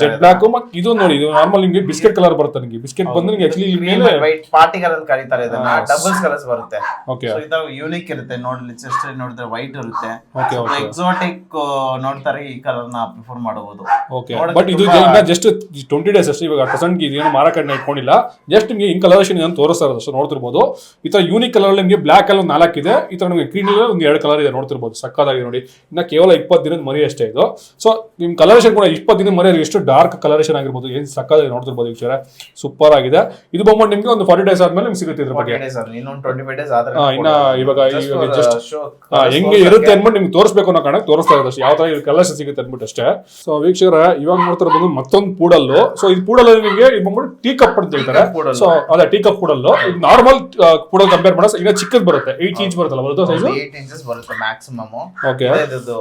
Jet black ಮತ್ತೆ ಇದು ನೋಡಿ, ಇದು ನಾರ್ಮಲ್ ನಿಮಗೆ ಬಿಸ್ಕೆಟ್ ಕಲರ್ ಬರುತ್ತೆ. ನಿಮಗೆ ಬಿಸ್ಕೆಟ್ ಬಂದು ನಿಮಗೆ ಆಕ್ಚುಲಿ ಮೇಲೆ ವೈಟ್ ಪಾರ್ಟಿ ಕಲರ್ ಅಂತ ಕರೀತಾರೆ ಇದನ್ನ. ಡಬಲ್ಸ್ ಕಲರ್ಸ್ ಬರುತ್ತೆ. ಓಕೆ, ಸೊ ಇದು ಯೂನಿಕ್ ಇರುತ್ತೆ. ನೋಡಿ ಚೆಸ್ಟ್ ನೋಡಿದ್ರೆ ವೈಟ್ ಇರುತ್ತೆ. ಓಕೆ ಓಕೆ, ಎಕ್ಸಾಟಿಕ್ ನೋಡ್ತಾರೆ ಈ ಕಲರ್ ನ ಪ್ರಿಫರ್ ಮಾಡಬಹುದು. ಓಕೆ, ಬಟ್ ಇದು ಜಸ್ಟ್ 20 ಡೇಸ್ ಅಷ್ಟೇ. ಇವಾಗ ಪ್ರೆಸೆಂಟ್ ಇದೇನು ಮಾರಾಟಕ್ಕೆ ಇಟ್ಕೊಂಡಿಲ್ಲ. ಜಸ್ಟ್ ನಿಮಗೆ ಇನ್ ಕಲರೇಷನ್ ತೋರಿಸ್ತಾ ಇರೋದು ಅಷ್ಟು ನೋಡ್ತಿರ್ಬೋದು. ಈ ತರ ಯೂನಿಕ್ ಕಲರ್ ನಿಮಗೆ ಬ್ಲಾಕ್ ಅಲ್ಲಿ 4 ಇದೆ. ಈ ತರ ನಿಮಗೆ ಗ್ರೀನ್ ಅಲ್ಲಿ 2 ಕಲರ್ ಇದೆ ನೋಡ್ತಿರ್ಬೋದು. ಸಕ್ಕತ್ತಾಗಿ ನೋಡಿ. ಇನ್ನ ಕೇವಲ 20 ದಿನದ ಮರಿ ಅಷ್ಟೇ ಇದು. ಸೊ ನಿಮ್ ಕಲರೇಷನ್ ಕೂಡ 20 ದಿನದ ಮರಿ ಎಷ್ಟು ಡಾರ್ಕ್ ಕಲರೇಷನ್ ಆಗಿರ್ಬೋದು, ಏನ್ ಸಕ್ಕತ್ತಾಗಿ ನೋಡ್ತಿರ್ಬೋದು. ವಿಚಾರ ಸೂಪರ್ ಆಗಿದೆ. ಇದು ಬಂದ್ಬಿಟ್ಟು ನಿಮ್ಗೆ ಒಂದು 40 ಡೇಸ್ ಆದ್ಮೇಲೆ ನಿಮ್ಗೆ ಸಿಗುತ್ತೆ ಇದ್ರ ಬಗ್ಗೆ. ಇನ್ನೊಂದು 25 ಡೇಸ್ ಆದ್ರೆ ಇನ್ನ ಇವಾಗ ಜಸ್ಟ್ ಹೆಂಗೆ ಇರುತ್ತೆ ಅನ್ಬಿಟ್ಟು ನಿಮ್ಗೆ ತೋರಿಸ್ಬೇಕು ಅನ್ನೋ ಕಾರಣಕ್ಕೆ ತೋರಿಸ್ತಾ ಇರೋದು ಅಷ್ಟೇ. ಯಾವ ತರ ಕಲರ್ಸ್ ಸಿಗುತ್ತೆ ಅನ್ಬಿಟ್ಟು ಅಷ್ಟೇ. ಸೊ ವೀಕ್ಷಕರ, ಇವಾಗ ನೋಡ್ತಾ ಇರೋದು ಮತ್ತೊಂದು ಪೂಡಲ್ಲು. ಸೊ ಇದು ಪೂಡಲ್ ನಿಮಗೆ ಇದು ಬಂದ್ಬಿಟ್ಟು ಟೀ ಕಪ್ ಅಂತ ಹೇಳ್ತಾರೆ. ಸೊ ಅದೇ tea cup poodle. Normal poodle compare ಮಾಡೋದು ಈಗ ಚಿಕ್ಕದ್ ಬರುತ್ತೆ. 8 ಇಂಚ್ ಬರುತ್ತಲ್ಲ, ಬರುತ್ತೋ ಸೈಜ್ 8 ಇಂಚಸ್ ಬರುತ್ತೆ ಮ್ಯಾಕ್ಸಿಮಮ್. ಓಕೆ, ಇದು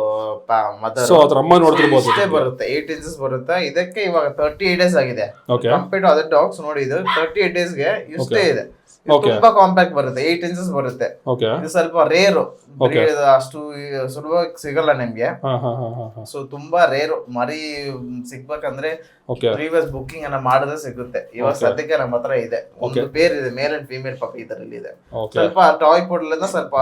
ಸೊ ಅದ್ರ ಅಮ್ಮ ನೋಡ್ತಿರ್ಬೋದು. ಇಷ್ಟೇ ಬರುತ್ತೆ, 8 ಇಂಚಸ್ ಬರುತ್ತೆ. ಇದಕ್ಕೆ ಇವಾಗ 38 ಡೇಸ್ ಆಗಿದೆ. Okay, compare to other dogs ನೋಡಿ, ಇದು 38 ಡೇಸ್ ಗೆ ಇಷ್ಟೇ ಇದೆ. ತುಂಬಾ ಕಾಂಪ್ಯಾಕ್ಟ್ ಬರುತ್ತೆ, 8 ಇಂಚಸ್ ಬರುತ್ತೆ. ಓಕೆ, ಇದು ಸ್ವಲ್ಪ ರೇರು, ಅಷ್ಟು ಸುಲಭವಾಗಿ ಸಿಗಲ್ಲ ನಿಮ್ಗೆ. ಸೊ ತುಂಬಾ ರೇರು ಮರಿ ಸಿಗ್ಬೇಕಂದ್ರೆ ಪ್ರೀವಿಯಸ್ ಬುಕ್ಕಿಂಗ್ ಅನ್ನ ಮಾಡಿದ್ರೆ ಸಿಗುತ್ತೆ. ಇವಾಗ ಸದ್ಯಕ್ಕೆ ನಮ್ಮ ಹತ್ರ ಇದೆ, ಒಂದು ಪೇರ್ ಇದೆ, ಮೇಲ್ ಅಂಡ್ ಫೀಮೇಲ್ ಪಪ್ಪಿ ಇದರಲ್ಲಿ ಇದೆ. ಸ್ವಲ್ಪ ಟಾಯ್ ಪೂಡಲ್ ಸ್ವಲ್ಪ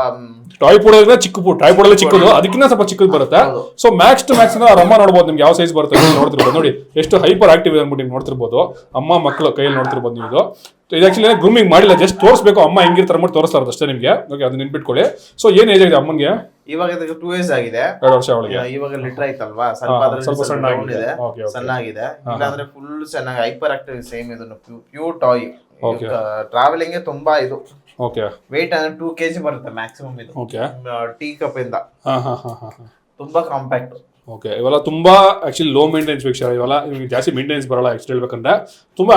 ಟಾಯ್ ಪೂಡಲ್ ಚಿಕ್ಕ ಟಾಯ್ ಪೂಡಲ್ ಚಿಕ್ಕದು, ಅದಕ್ಕಿಂತ ಸ್ವಲ್ಪ ಚಿಕ್ಕದು ಬರುತ್ತೆ. ಸೊ ಮ್ಯಾಕ್ಸ್ ಟು ಮ್ಯಾಕ್ಸ್ ಅಮ್ಮ ನೋಡ್ಬೋದು ನಿಮ್ಗೆ ಯಾವ ಸೈಜ್ ಬರುತ್ತೆ ನೋಡ್ತಿರ್ಬೋದು. ನೋಡಿ ಎಷ್ಟು ಹೈಪರ್ ಆಕ್ಟಿವ್ ಇದೆ ಅಂದ್ಬಿಟ್ಟು ನೀವು ನೋಡ್ತಿರ್ಬೋದು. ಅಮ್ಮ ಮಕ್ಕಳು ಕೈಯಲ್ಲಿ ನೋಡ್ತಿರ್ಬೋದು ನೀವು. ಇದು ಆಕ್ಚುಲಿ ಗ್ರೂಮಿಂಗ್ ಮಾಡಿಲ್ಲ, ಜಸ್ಟ್ ತೋರಿಸ್ಬೇಕು ಅಮ್ಮ ಹೆಂಗಿರ್ತಾರೆ ಅಂದ್ಬಿಟ್ಟು ತೋರಿಸ್ತಾ ಇರೋದು ಅಷ್ಟೇ ನಿಮ್ಗೆ. ಓಕೆ, ಅದನ್ನ ನೆನ್ಪಿಟ್ಕೊಳ್ಳಿ. ಸೊ ಏನ್ ಏಜ್ ಆಗಿದೆ ಅಮ್ಮಂಗೆ? ಇವಾಗ 2 years ಆಗಿದೆ, 2 ವರ್ಷ ಅವಳಿಗೆ. ಇವಾಗ ಲಿಟರ್ ಆಯ್ತಲ್ವಾ, ಸ್ವಲ್ಪ ಸಣ್ಣ ಆಗಿದೆ. ಇಲ್ಲಾಂದ್ರೆ ಫುಲ್ ಚೆನ್ನಾಗಿ ಹೈಪರ್ ಆಕ್ಟಿವ್. ಸೇಮ್ ಇದನ್ನು ಪ್ಯೂರ್ ಟಾಯ್. ಟ್ರಾವೆಲಿಂಗ್ ತುಂಬಾ ಇದು. ಓಕೆ, ವೇಟ್ ಅಂದ್ರೆ 2 kg ಬರುತ್ತೆ ಮ್ಯಾಕ್ಸಿಮಮ್. ಇದು ಟೀ ಕಪ್ ಇಂದ ತುಂಬಾ ಕಾಂಪ್ಯಾಕ್ಟ್. ಓಕೆ, ಇವೆಲ್ಲ ತುಂಬಾ ಆಕ್ಚುಲಿ ಲೋ ಮೇಂಟೆನೆನ್ಸ್ ವಿಷಯ. ಇವೆಲ್ಲ ನಿಮಗೆ ಜಾಸ್ತಿ ಮೇಂಟೆನೆನ್ಸ್ ಬರಲ್ಲ ಆಕ್ಚುಲಿ ಹೇಳ್ಬೇಕಂದ್ರೆ. ತುಂಬಾ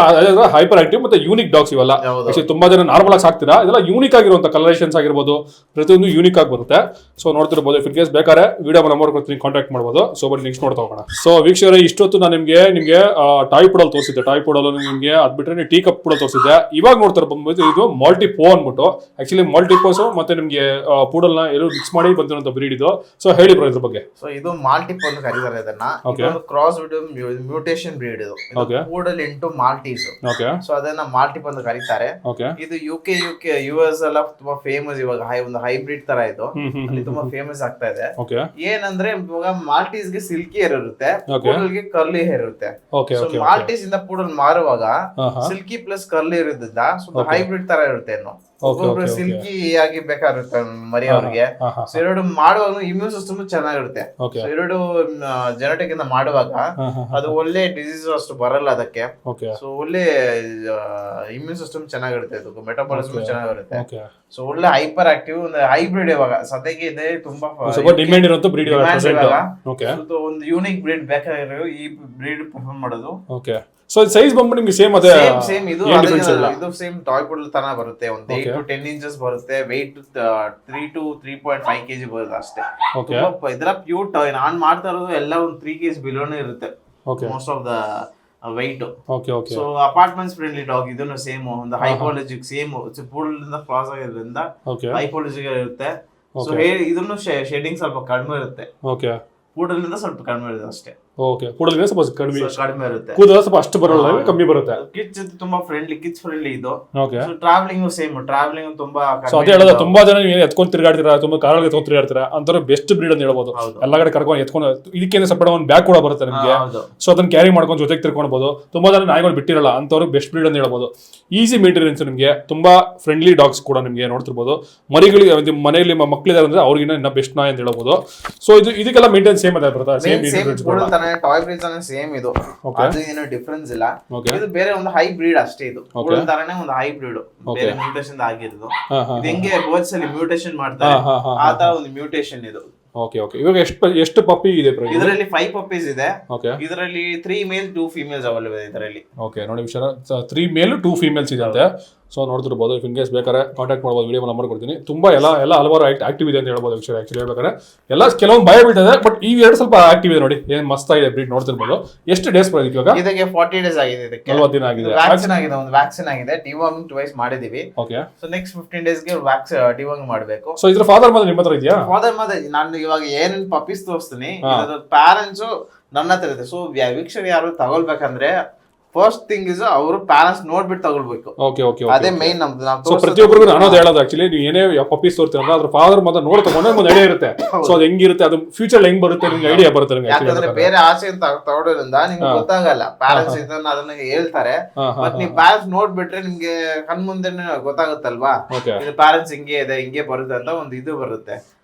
ಹೈಪರ್ ಆಕ್ಟಿವ್ ಮತ್ತೆ ಯೂನಿಕ್ ಡಾಗ್ಸ್ ಇವೆಲ್ಲ. ಆಕ್ಚುಲಿ ತುಂಬಾ ಜನ ನಾರ್ಮಲ್ ಆಗಿ ಸಾಕ್ತೀರಾ, ಇದೆಲ್ಲ ಯೂನಿಕ್ ಆಗಿರುವಂತ ಕಲರೇಷನ್ಸ್ ಆಗಿರ್ಬೋದು, ಪ್ರತಿಯೊಂದು ಯೂನಿಕ್ ಆಗಿ ಬರುತ್ತೆ. ಸೊ ನೋಡ್ತಿರ್ಬೋದು. ಇಫ್ ಇನ್ ಕೇಸ್ ಬೇಕಾದ್ರೆ ವಿಡಿಯೋ ನಂಬರ್ ಕೊಡ್ತೀನಿ, ಕಾಂಟ್ಯಾಕ್ಟ್ ಮಾಡ್ಬೋದು. ಸೊ ಬಟ್ ನೆಕ್ಸ್ಟ್ ನೋಡ್ತಾ ಹೋಗೋಣ. ಸೊ ವೀಕ್ಷಕರೇ, ಇಷ್ಟೊತ್ತು ನಾನು ನಿಮಗೆ ಟಾಯ್ ಪೂಡಲ್ ತೋರಿಸಿದ್ದೆ. ಟಾಯ್ ಪೂಡಲ್ ನಿಮಗೆ ಅದ್ ಬಿಟ್ಟರೆ ಟೀ ಕಪ್ ಪೂಡಲ್ ತೋರಿಸಿದ್ದೆ. ಇವಾಗ ನೋಡ್ತಾರೆ ಬಂದ್ಬಿಟ್ಟು ಇದು ಮಾಲ್ಟಿಪೋ ಅಂದ್ಬಿಟ್ಟು. ಆಕ್ಚುಲಿ ಮಾಲ್ಟಿಪೋಸ್ ಮತ್ತೆ ನಿಮಗೆ ಪೂಡಲ್ ನ ಎಲ್ಲೂ ಮಿಕ್ಸ್ ಮಾಡಿ ಬಂದಿರುವಂತ ಬ್ರೀಡ್ ಇದು. ಸೊ ಹೇಳಿ ಬ್ರೋ ಇದ್ರ ಬಗ್ಗೆ. ಸೊ ಇದು ಮಾಲ್ಟಿಪೋ ಅಂತ ಕರೀತಾರೆ ಇದನ್ನ. ಕ್ರಾಸ್ ಮ್ಯೂಟೇಷನ್ ಬ್ರೀಡ್ ಇದು. ಪೂಡಲ್ ಇಂಟು ಮಾಲ್ಟೀಸ್. ಸೊ ಅದನ್ನ ಮಾಲ್ಟಿಪೋ ಅಂತ ಕರೀತಾರೆ. ಇದು US ಎಲ್ಲ ತುಂಬಾ ಫೇಮಸ್. ಇವಾಗ ಒಂದು ಹೈಬ್ರಿಡ್ ತರ ಇದು ಅಲ್ಲಿ ತುಂಬಾ ಫೇಮಸ್ ಆಗ್ತಾ ಇದೆ. ಏನಂದ್ರೆ ಇವಾಗ ಮಾಲ್ಟೀಸ್ ಗೆ ಸಿಲ್ಕಿ ಹೇರ್ ಇರುತ್ತೆ, ಪೂಡಲ್ ಗೆ ಕರ್ಲಿ ಹೇರ್ ಇರುತ್ತೆ. ಸೊ ಮಾಲ್ಟೀಸ್ ಇಂದ ಪೂಡಲ್ ಮಾರುವಾಗ ಸಿಲ್ಕಿ ಪ್ಲಸ್ ಕರ್ಲಿ ಇರೋದ್ರಿಂದ ಸ್ವಲ್ಪ ಹೈಬ್ರಿಡ್ ತರ ಇರುತ್ತೆ. ಇನ್ನು ಒಬ್ಬೊಬ್ರು ಸಿಲ್ಕಿ ಆಗಿ ಬೇಕಾಗಿರುತ್ತೆ ಮರಿ ಅವ್ರಿಗೆ. ಸೊ ಎರಡು ಮಾಡುವಾಗ ಇಮ್ಯೂನ್ ಸಿಸ್ಟಮ್ ಚೆನ್ನಾಗಿರುತ್ತೆ. ಸೊ ಎರಡು ಜೆನೆಟಿಕ್ ಇಂದ ಮಾಡುವಾಗ ಅದು ಒಳ್ಳೆ ಡಿಸೀಸ್ ಅಷ್ಟು ಬರಲ್ಲ ಅದಕ್ಕೆ. ಸೊ ಒಳ್ಳೆ ಇಮ್ಯೂನ್ ಸಿಸ್ಟಮ್ ಚೆನ್ನಾಗಿರುತ್ತೆ, ಅದು ಮೆಟಾಬಾಲಿಸಮ್ ಚೆನ್ನಾಗಿರುತ್ತೆ. ಸೊ ಒಳ್ಳೆ ಹೈಪರ್ ಆಕ್ಟಿವ್ ಒಂದು ಹೈಬ್ರಿಡ್ ಇವಾಗ ಸದ್ಯಕ್ಕೆ ಇದೆ. ತುಂಬಾ ಡಿಮ್ಯಾಂಡ್ ಇರುವಂತ ಬ್ರೀಡ್ ಒಂದು ಯೂನಿಕ್ ಬ್ರೀಡ್ ಬೇಕಾಗಿರೋ ಈ ಬ್ರೀಡ್ ಪ್ರಿಫರ್ ಮಾಡೋದು. ಸೊ ಸೈಜ್ ಬಂದ್ಬಿಟ್ಟು ನಿಮಗೆ ಸೇಮ್ ಅದೇ ಸೇಮ್ ಇದು ಸೇಮ್ ಟಾಯ್ ಪೂಡಲ್ ತರ ಬರುತ್ತೆ. ಒಂದು 8 to 10 ಇಂಚಸ್ ಬರುತ್ತೆ. ವೆಯ್ಟ್ 3 to 3.5 kg ಬರುತ್ತೆ ಅಷ್ಟೇ. ಇದರ ಪ್ಯೂರ್ ಟಾಯ್. ನಾನ್ ಮಾಡ್ತಾ ಇರೋದು ಎಲ್ಲ ಒಂದು 3 kg ಬಿಲೋನೇ ಇರುತ್ತೆ most of the weight. So apartments friendly dog. ಇದನ್ನು ಸೇಮ್ ಒಂದು ಹೈಪಾಲಜಿಕ್ ಸೇಮ್ ಪೂಡಲ್ ಇಂದ ಕ್ರಾಸ್ ಆಗಿರೋದ್ರಿಂದ ಹೈಪಾಲಜಿಕ್ ಇರುತ್ತೆ. ಸೊ ಇದನ್ನು ಶೇಡಿಂಗ್ ಸ್ವಲ್ಪ ಕಡಿಮೆ ಇರುತ್ತೆ, ಪೂಡಲ್ ಇಂದ ಸ್ವಲ್ಪ ಕಡಿಮೆ ಇರುತ್ತೆ ಅಷ್ಟೇ. ಪೂಡಲ್ ಸ್ವಲ್ಪ ಕಡಿಮೆ ಇರುತ್ತೆ, ಕೂದಲು ಸ್ವಲ್ಪ ಅಷ್ಟು ಬರಲ್ಲ, ಕಮ್ಮಿ ಬರುತ್ತೆ. ಕಿಡ್ಸ್ ತುಂಬಾ ಫ್ರೆಂಡ್ಲಿ, ಕಿಡ್ಸ್ ಫ್ರೆಂಡ್ಲಿ ಇದು. ಟ್ರಾವೆಲಿಂಗ್ ಸೇಮ್, ಟ್ರಾವೆಲಿಂಗ್ ತುಂಬಾ ಹೇಳೋದು. ತುಂಬಾ ಜನ ಎತ್ಕೊಂಡು ತಿರ್ಗಾಡ್ತೀರಾ, ತುಂಬಾ ಕಾರಲ್ಲಿ ಎತ್ಕೊಂಡು ತಿರ್ಗಾಡ್ತೀರಾ ಅಂತವ್ರು ಬೆಸ್ಟ್ ಬ್ರೀಡ್ ಅಂತ ಹೇಳ್ಬೋದು. ಎಲ್ಲ ಕಡೆ ಕರ್ಕೊಂಡು ಎತ್ಕೊಂಡು ಇದಕ್ಕೆ ಸಪರೇಟ್ ಒಂದು ಬ್ಯಾಗ್ ಕೂಡ ಬರುತ್ತೆ ನಿಮಗೆ. ಸೊ ಅದನ್ನ ಕ್ಯಾರಿ ಮಾಡ್ಕೊಂಡು ಜೊತೆಗೆ ತಿರ್ಕೊಳ್ಬಹುದು. ತುಂಬಾ ಜನ ನಾಯಿಗಳು ಬಿಟ್ಟಿರಲ್ಲ ಅಂತವ್ರು ಬೆಸ್ಟ್ ಬ್ರೀಡ್ ಅಂತ ಹೇಳ್ಬೋದು. ಈಸಿ ಮೇಂಟೆನೆನ್ಸ್ ನಿಮಗೆ, ತುಂಬಾ ಫ್ರೆಂಡ್ಲಿ ಡಾಗ್ಸ್ ಕೂಡ ನಿಮಗೆ ನೋಡ್ತಿರ್ಬೋದು. ಮರಿಗಳಿಗೆ ಮನೆಯಲ್ಲಿ ಮಕ್ಕಳಿದ್ದಾರೆ ಅಂದ್ರೆ ಅವ್ರಿಗೆ ಇನ್ನ ಬೆಸ್ಟ್ ನಾಯಿ ಅಂತ ಹೇಳ್ಬೋದು. ಸೊ ಇದಕ್ಕೆಲ್ಲ ಮೇಂಟೆನೆನ್ಸ್ ಸೇಮ್ ಅದೇ ಬರುತ್ತೆ. ಟಾಯ್ ಬ್ರೀಡ್ ಸೇಮ್ ಇದು, ಅದು ಏನು ಡಿಫರೆನ್ಸ್ ಇಲ್ಲ. ಇದು ಬೇರೆ ಒಂದು ಹೈ ಬ್ರೀಡ್ ಅಷ್ಟೇ. ಇದು ತರನೇ ಒಂದು ಹೈ ಬ್ರೀಡ್, ಬೇರೆ ಮ್ಯೂಟೇಷನ್ ಆಗಿರೋದು. ಇದು ಹೆಂಗೆ ಬರ್ಡ್ಸ್ ಅಲ್ಲಿ ಮ್ಯೂಟೇಷನ್ ಮಾಡ್ತಾರೆ ಆ ತರ ಒಂದು ಮ್ಯೂಟೇಷನ್ ಇದು. ಇವಾಗ ಎಷ್ಟು ಪಪ್ಪಿ ಇದೆ ಇದರಲ್ಲಿ? 5 ಪಪ್ಪೀಸ್ ಇದೆ. ಇದರಲ್ಲಿ 3 ಮೇಲ್ 2 ಫೀಮೇಲ್ಸ್ ಅವೈಲೇಬಲ್ ಇದರಲ್ಲಿ. ನೋಡಿ ವಿಷಯ 3 ಮೇಲ್ 2 ಫೀಮೇಲ್ಸ್ ಇದೆ ಅಂತೆ. ಸೊ ನೋಡ್ತಿರ್ಬೋದು ಇನ್ ಕೇಸ್ ಬೇಕಾದ್ರೆ ಕಾಂಟ್ಯಾಕ್ಟ್ ಮಾಡ್ಬೋದು, ವಿಡಿಯೋ ನಂಬರ್ ಕೊಡ್ತೀನಿ. ತುಂಬ ಎಲ್ಲ ಹಲವಾರು ಆಕ್ಟಿವ್ ಇದೆ ಅಂತ ಹೇಳ್ಬೋದು. ಆಕ್ಚುಲಿ ಹೇಳ್ಬೇಕಾದ್ರೆ ಎಲ್ಲ ಕೆಲವೊಂದು ಭಯ ಬೀಳ್ತದೆ, ಬಟ್ ಈ ಎರಡು ಸ್ವಲ್ಪ ಆಕ್ಟಿವ್ ಇದೆ ನೋಡಿ, ಏನ್ ಮಸ್ತ್ ಆಗಿದೆ ಬ್ರೀಡ್ ನೋಡ್ತಿರ್ಬೋದು. ಎಷ್ಟು ಡೇಸ್ ಬರೋದಕ್ಕೆ ಇವಾಗ? ಇದಕ್ಕೆ 40 ಡೇಸ್ ಆಗಿದೆ, ಇದಕ್ಕೆ 40 ದಿನ ಆಗಿದೆ. ವ್ಯಾಕ್ಸಿನ್ ಆಗಿದೆ, ಒಂದು ವ್ಯಾಕ್ಸಿನ್ ಆಗಿದೆ, ಡಿವಾರ್ಮಿಂಗ್ ಟ್ವೈಸ್ ಮಾಡಿದೀವಿ. ಓಕೆ, ಸೊ ನೆಕ್ಸ್ಟ್ 15 ಡೇಸ್ ಗೆ ಡಿವಾರ್ಮಿಂಗ್ ಮಾಡಬೇಕು. ಸೊ ಇದ್ರ ಫಾದರ್ ಮದರ್ ನಿಮ್ಮ ಹತ್ರ ಇದೆಯಾ? ಫಾದರ್ ಮದರ್ ನಾನು ಇವಾಗ ಏನೇನ್ ಪಪ್ಪೀಸ್ ತೋರಿಸ್ತೀನಿ, ಪ್ಯಾರೆಂಟ್ಸ್ ನನ್ನ ಹತ್ರ ಇದೆ. ಸೊ ವೀಕ್ಷಕರು ಯಾರು ತಗೊಳ್ಬೇಕಂದ್ರೆ ಫಸ್ಟ್ ಥಿಂಗ್ ಇಸ್ ಅವರು ಪ್ಯಾರೆಂಟ್ಸ್ ನೋಡ್ಬಿಟ್ಟು ತಗೊಳ್ಬೇಕು. ಓಕೆ ಓಕೆ, ಅದೇ ಮೇನ್ ನಮ್ದು. ಸೊ ಪ್ರತಿಯೊಬ್ಬರಿಗೂ ಅನ್ನೋದು ಹೇಳೋದು ಆಕ್ಚುಲಿ, ನೀವು ಏನೇ ಪಪ್ಪೀಸ್ ತೋರ್ತೀರಲ್ಲ ಅದ್ರ ಫಾದರ್ ಮದರ್ ನೋಡಿ ತಗೊಂಡ್ರೆ ಒಂದು ಐಡಿಯಾ ಇರುತ್ತೆ. ಸೊ ಅದು ಹೆಂಗಿರುತ್ತೆ, ಅದು ಫ್ಯೂಚರ್ ಹೆಂಗ್ ಬರುತ್ತೆ ನಿಮ್ಗೆ ಐಡಿಯಾ ಬರುತ್ತೆ ನಿಮ್ಗೆ. ಯಾಕಂದ್ರೆ ಬೇರೆ ಆಸೆ ಅಂತ ತಗೊಳ್ಳೋದ್ರಿಂದ ನಿಮ್ಗೆ ಗೊತ್ತಾಗಲ್ಲ. ಪ್ಯಾರೆಂಟ್ಸ್ ಇದನ್ನ ಅದನ್ನ ಹೇಳ್ತಾರೆ, ಬಟ್ ನೀವು ಪ್ಯಾರೆಂಟ್ಸ್ ನೋಡ್ಬಿಟ್ರೆ ನಿಮ್ಗೆ ಕಣ್ ಮುಂದೆನೆ ಗೊತ್ತಾಗುತ್ತಲ್ವಾ, ಇದು ಪ್ಯಾರೆಂಟ್ಸ್ ಹಿಂಗೆ ಇದೆ, ಹಿಂಗೆ ಬರುತ್ತೆ ಅಂತ ಒಂದು ಇದು ಬರುತ್ತೆ.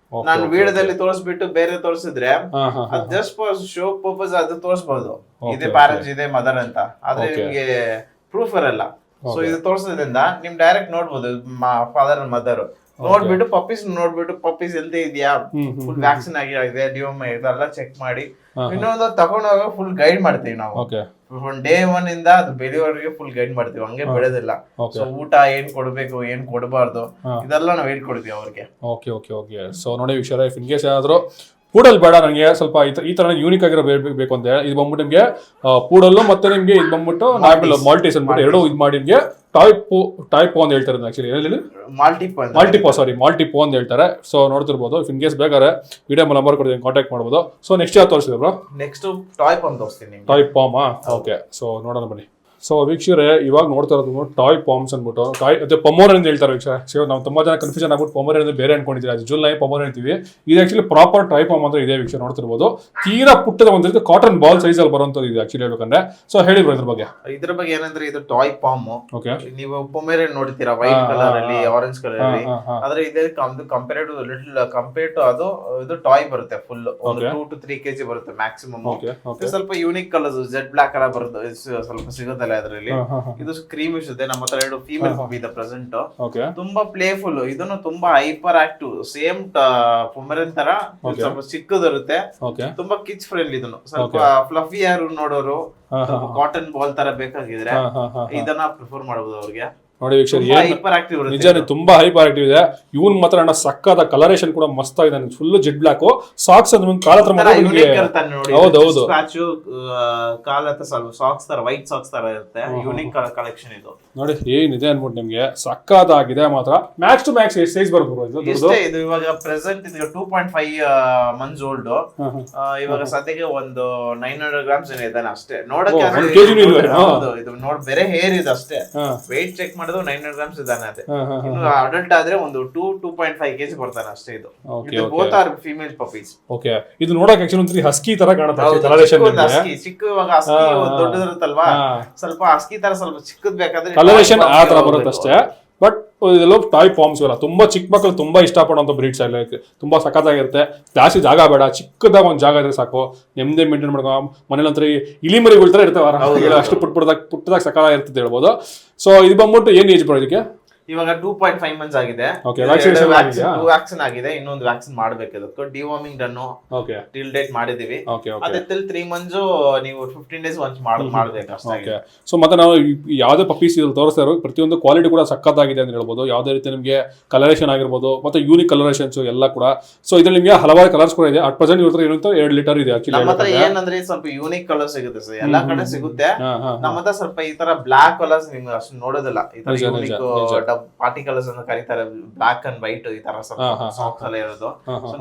ನಾನು ವಿಡಿಯೋದಲ್ಲಿ ತೋರಿಸ್ಬಿಟ್ಟು ಬೇರೆ ತೋರಿಸಿದ್ರೆ ಜಸ್ಟ್ ಫಾರ್ ಶೋ ಪರ್ಪಸ್ ಅದು ತೋರಿಸಬಹುದು, ಇದೇ ಪ್ಯಾರೆಂಟ್ಸ್ ಇದೆ ಮದರ್ ಅಂತ. ಆದ್ರೆ ನಿಮ್ಗೆ ಪ್ರೂಫ್ ಇರಲ್ಲ. ಸೊ ಇದು ತೋರಿಸೋದ್ರಿಂದ ನಿಮ್ ಡೈರೆಕ್ಟ್ ನೋಡ್ಬೋದು ಫಾದರ್ ಅಂಡ್ ಮದರ್. ನೋಡ್ಬಿಟ್ಟು ಪಪ್ಪೀಸ್ ಎಂತ ಇದೆಯಾ, ಫುಲ್ ವ್ಯಾಕ್ಸಿನ್ ಆಗಿದೆ, ಡಿವಮ್ ಇದೆಲ್ಲ ಚೆಕ್ ಮಾಡಿ ಇನ್ನೊಂದು ತಗೊಂಡಾಗ ಫುಲ್ ಗೈಡ್ ಮಾಡ್ತೀವಿ ನಾವು. ಡೇ 1 ಇಂದ ಅದು ಬೆಳೆಯೋವರೆಗೆ ಫುಲ್ ಗೈಡ್ ಮಾಡ್ತೀವಿ, ಹಂಗೆ ಬೆಳೆದಿಲ್ಲ. ಸೊ ಊಟ ಏನ್ ಕೊಡ್ಬೇಕು, ಏನ್ ಕೊಡಬಾರ್ದು, ಇದೆಲ್ಲ ನಾವು ಹೇಳ್ಕೊಡ್ತೀವಿ ಅವ್ರಿಗೆ. Okay okay okay. ಸೊ ನೋಡಿ ವೀಕ್ಷರ, ಇನ್ ಕೇಸ್ ಏನಾದ್ರು ಪೂಡಲ್ ಬೇಡ ನನಗೆ, ಸ್ವಲ್ಪ ಈ ತರ ಯೂನಿಕ್ ಆಗಿರೋ ಬೇಕು ಅಂತ ಇದು ಬಂದ್ಬಿಟ್ಟು ನಿಮ್ಗೆ ಪೂಡಲ್ಲು ಮತ್ತೆ ನಿಮ್ಗೆ ಇದು ಬಂದ್ಬಿಟ್ಟು ನಾರ್ಮಲ್ ಮಾಲ್ಟೀಸ್ ಅಂದ್ಬಿಟ್ಟು ಎರಡು ಇದು ಮಾಡಿ ನಿಮ್ಗೆ ಟಾಯ್ಪೋ ಅಂತ ಹೇಳ್ತಾರೆ. ಆಕ್ಚುಲಿ ಹೇಳಿ ಮಾಲ್ಟಿಪೋ ಅಂತ ಹೇಳ್ತಾರೆ. ಸೊ ನೋಡ್ತಿರ್ಬೋದು, ಇನ್ ಕೇಸ್ ಬೇಕಾದ್ರೆ ವಿಡಿಯೋ ನಂಬರ್ ಕೊಡ್ತೀನಿ, ಕಾಂಟ್ಯಾಕ್ಟ್ ಮಾಡ್ಬೋದು. ಸೊ ನೆಕ್ಸ್ಟ್ ಯಾವ್ದು ತೋರಿಸಿದ್ರು ಬ್ರೋ? ನೆಕ್ಸ್ಟ್ ಟಾಯ್ ಪಾಮ್ ತೋರಿಸ್ತೀನಿ. ಟಾಯ್ ಪಾಮಾ? ಓಕೆ, ಸೊ ನೋಡೋಣ ಬನ್ನಿ. ಸೊ ವೀಕ್ಷರೇ, ಇವಾಗ ನೋಡ್ತಾ ಇರೋದು ಟಾಯ್ ಪಾಮ್ಸ್ ಅಂದ್ಬಿಟ್ಟು ಮತ್ತೆ ಪೊಮೋರನ್ ಅಂತ ಹೇಳ್ತಾರೆ ವೀಕ್ಷರ. ನಾವು ತುಂಬಾ ಜನ ಕನ್ಫ್ಯೂಷನ್ ಆಗ್ಬಿಟ್ಟು ಪೊಮೋರನ್ ಅಂದ್ರೆ ಬೇರೆ ಅನ್ಕೊಂಡಿದ್ದೀವಿ, ಅದು ಜುಲ್ ಪೊಮೋರನ್ ಅಂತೀವಿ. ಇದು ಆಕ್ಚುಲಿ ಪ್ರಾಪರ್ ಟಾಯ್ ಪಾಮ್ ಅಂದ್ರೆ ಇದೆ ವೀಕ್ಷರ, ನೋಡ್ತಿರ್ಬೋದು. ತೀರಾ ಪುಟ್ಟದ ಒಂದು ಕಾಟನ್ ಬಾಲ್ ಸೈಜ್ ಅಲ್ಲಿ ಬರುವಂತದ್ದು ಇದೆ ಆಕ್ಚುಲಿ ಹೇಳ್ಬೇಕಂದ್ರೆ. ಸೊ ಹೇಳಿ ಇದ್ರ ಬಗ್ಗೆ ಏನಂದ್ರೆ ಇದು ಟಾಯ್ ಪಾಮ್. ಓಕೆ, ನೀವು ಪೊಮೋರನ್ ನೋಡ್ತೀರಾ ವೈಟ್ ಕಲರ್ ಅಲ್ಲಿ, ಆರೆಂಜ್ ಕಲರ್ ಅಲ್ಲಿ, ಆದ್ರೆ ಇದೇ ಕಂಪೇರ್ಡ್ ಟು ಅದು ಇದು ಟಾಯ್ ಬರುತ್ತೆ. ಫುಲ್ 2 to 3 kg ಬರುತ್ತೆ ಮ್ಯಾಕ್ಸಿಮಮ್. ಸ್ವಲ್ಪ unique colours, Z black colour ಬರುತ್ತೆ, ಸ್ವಲ್ಪ ಸಿಗುತ್ತಲ್ಲ ಅದರಲ್ಲಿ. ಇದು ಕ್ರೀಮಿಶ್ ಇದೆ. ನಮ್ಮ ಹತ್ರ 2 ಫೀಮೇಲ್ ಪಪ್ಪಿ ಇದೆ ಪ್ರೆಸೆಂಟ್. ತುಂಬಾ ಪ್ಲೇಫುಲ್, ಇದನ್ನು ತುಂಬಾ ಹೈಪರ್ ಆಕ್ಟಿವ್, ಸೇಮ್ ಪೊಮರನ್ ತರ ಸ್ವಲ್ಪ ಚಿಕ್ಕದಿರುತ್ತೆ, ತುಂಬಾ ಕಿಚ್ ಫ್ರೆಂಡ್ಲಿ. ಇದನ್ನು ಸ್ವಲ್ಪ ಫ್ಲಫಿ ಯಾರು ನೋಡೋರು ಕಾಟನ್ ಬಾಲ್ ತರ ಬೇಕಾಗಿದ್ರೆ ಇದನ್ನ ಪ್ರಿಫರ್ ಮಾಡಬಹುದು ಅವ್ರಿಗೆ. ನೋಡಿ ವೀಕ್ಷರ, ನಿಜ ತುಂಬಾ ಹೈಪರ್ ಆಕ್ಟಿವ್ ಇದೆ. ಇವನ್ ಮಾತ್ರ ಅಣ್ಣ ಸಕ್ಕದ ಕಲರೇಷನ್ ಕೂಡ ಮಸ್ತ್ ಆಗಿದೆ, ಫುಲ್ ಜೆಡ್ ಬ್ಲಾಕ್. ಸಾಕ್ಸ್ ಅಂದ್ರೆ ಕಾಲ ಹತ್ರ ಹೌದೌದು, ಕಾಲ ಹತ್ರ ಸ್ವಲ್ಪ ಸಾಕ್ಸ್ ತರ ವೈಟ್ ಸಾಕ್ಸ್ ತರ ಇರುತ್ತೆ. ಯೂನಿಕ್ ಕಲೆಕ್ಷನ್ ಇದು ನೋಡಿ, ಏನಿದೆ ಅನ್ಬಿಟ್ಟು ನಿಮ್ಗೆ ಸಕ್ಕದಾಗಿದೆ ಮಾತ್ರ. ಮ್ಯಾಕ್ಸ್ ಟು ಮ್ಯಾಕ್ಸ್ ಸೈಜ್ ಬರ್ಬೋದು ಇದು. ಇವಾಗ ಪ್ರೆಸೆಂಟ್ ಇದು 2.5 ಮಂತ್ಸ್ ಓಲ್ಡ್. ಇವಾಗ ಸದ್ಯಕ್ಕೆ ಒಂದು 900 grams ಇದಾನೆ ಅಷ್ಟೇ. ನೋಡಕ್ಕೆ ಇದು ಬೇರೆ ಹೇರ್ ಇದೆ ಅಷ್ಟೇ. ವೆಯ್ಟ್ ಚೆಕ್ ಮಾಡಿದ್ರೆ 900 grams ಇದಾನೆ. ಅದೇ ಇನ್ನು ಅಡಲ್ಟ್ ಆದ್ರೆ ಒಂದು 2.5 kg ಬರ್ತಾನೆ ಅಷ್ಟೇ. ಇದು both are female puppies. Okay, ಇದು ನೋಡಕ್ಕೆ ಆಕ್ಚುಲಿ ಒಂದ್ರಿ ಹಸ್ಕಿ ತರ ಕಾಣುತ್ತೆ ಕಲರೇಷನ್. ಚಿಕ್ಕ ಇವಾಗ ಹಸ್ಕಿ ದೊಡ್ಡದಿರುತ್ತಲ್ವಾ, ಸ್ವಲ್ಪ ಹಸ್ಕಿ ತರ ಸ್ವಲ್ಪ ಚಿಕ್ಕದ್ ಬೇಕಾದ್ರೆ ಕಲರೇಷನ್ ಆ ತರ ಬರುತ್ತೆ ಅಷ್ಟೇ. ಬಟ್ ಇದೆಲ್ಲ ಟಾಯ್ ಪಾಮ್ಸ್ ಎಲ್ಲ ತುಂಬಾ ಚಿಕ್ಕ ಮಕ್ಕಳು ತುಂಬಾ ಇಷ್ಟಪಡುವಂತ ಬ್ರೀಡ್ಸ್ ಎಲ್ಲ, ತುಂಬಾ ಸಖತ್ತಾಗಿರುತ್ತೆ. ಜಾಸ್ತಿ ಜಾಗ ಬೇಡ, ಚಿಕ್ಕದಾಗ ಒಂದು ಜಾಗ ಇದ್ರೆ ಸಾಕು, ನೆಮ್ಮದಿ ಮೇಂಟೈನ್ ಮಾಡ್ಕೊ. ಮನೇಲಿ ಒಂಥರ ಇಲಿಮರಿಗಳ ತರ ಇರ್ತವೆ, ಅಷ್ಟು ಪುಟ್ಟದಾಗ ಸಖತ್ತಾಗಿರ್ತದೆ ಹೇಳ್ಬೋದು. ಸೊ ಇದು ಬಂದ್ಬಿಟ್ಟು ಏನ್ ಏಜ್ ಬರೋ ಇದಕ್ಕೆ? ಇವಾಗ 2.5 ಮಂತ್ಸ್ ಆಗಿದೆ. ವ್ಯಾಕ್ಸಿನ್ ಆಗಿದೆ, ಇನ್ನೊಂದು ವ್ಯಾಕ್ಸಿನ್ ಮಾಡ್ಬೇಕು. ಇದಕ್ಕೆ ಡಿವಾರ್ಮಿಂಗ್ ಡನ್ನು ಟಿಲ್ ಡೇಟ್ ಮಾಡಿದೀವಿ. ಅದೇ 3 ಮಂತ್ಸ್ ನೀವು 15 days ಒನ್ಸ್ ಮಾಡ್ಬೇಕು ಅಷ್ಟೇ. ಸೊ ಮತ್ತೆ ನಾವು ಯಾವ್ದೇ ಪಪ್ಪೀಸ್ ತೋರಿಸ್ತಾ ಇರೋ ಪ್ರತಿಯೊಂದು ಕ್ವಾಲಿಟಿ ಕೂಡ ಸಕ್ಕತ್ತಾಗಿದೆ ಅಂತ ಹೇಳ್ಬೋದು. ಯಾವ್ದೇ ರೀತಿ ನಿಮಗೆ ಕಲರೇಷನ್ ಆಗಿರ್ಬೋದು, ಮತ್ತೆ ಯೂನಿಕ್ ಕಲರೇಷನ್ಸ್ ಎಲ್ಲ ಕೂಡ. ಸೊ ಇದ್ರಲ್ಲಿ ನಿಮಗೆ ಹಲವಾರು ಕಲರ್ಸ್ ಕೂಡ ಇದೆ. ಅಟ್ ಪ್ರೆಸೆಂಟ್ ಇವ್ರ ಹತ್ರ ಏನಂತ 2 ಲೀಟರ್ ಇದೆ. ನಮ್ಮ ಹತ್ರ ಏನಂದ್ರೆ ಸ್ವಲ್ಪ ಯೂನಿಕ್ ಕಲರ್ ಸಿಗುತ್ತೆ ಸರ್, ಎಲ್ಲಾ ಕಡೆ ಸಿಗುತ್ತೆ. ನಮ್ಮ ಹತ್ರ ಸ್ವಲ್ಪ ಈ ತರ ಬ್ಲಾಕ್ ಕಲರ್ಸ್ ನಿಮ್ಗೆ ಅಷ್ಟು ನೋಡೋದಿಲ್ಲ. ಈ ತರ ಯೂನಿಕ್ ಪಾರ್ಟಿ ಕಲರ್ಸ್ ಅಂತ ಕರೀತಾರೆ, ಬ್ಲಾಕ್ ಅಂಡ್ ವೈಟ್ ಈ ತರ ಸಾಕ್ಸ್ ಎಲ್ಲ ಇರೋದು.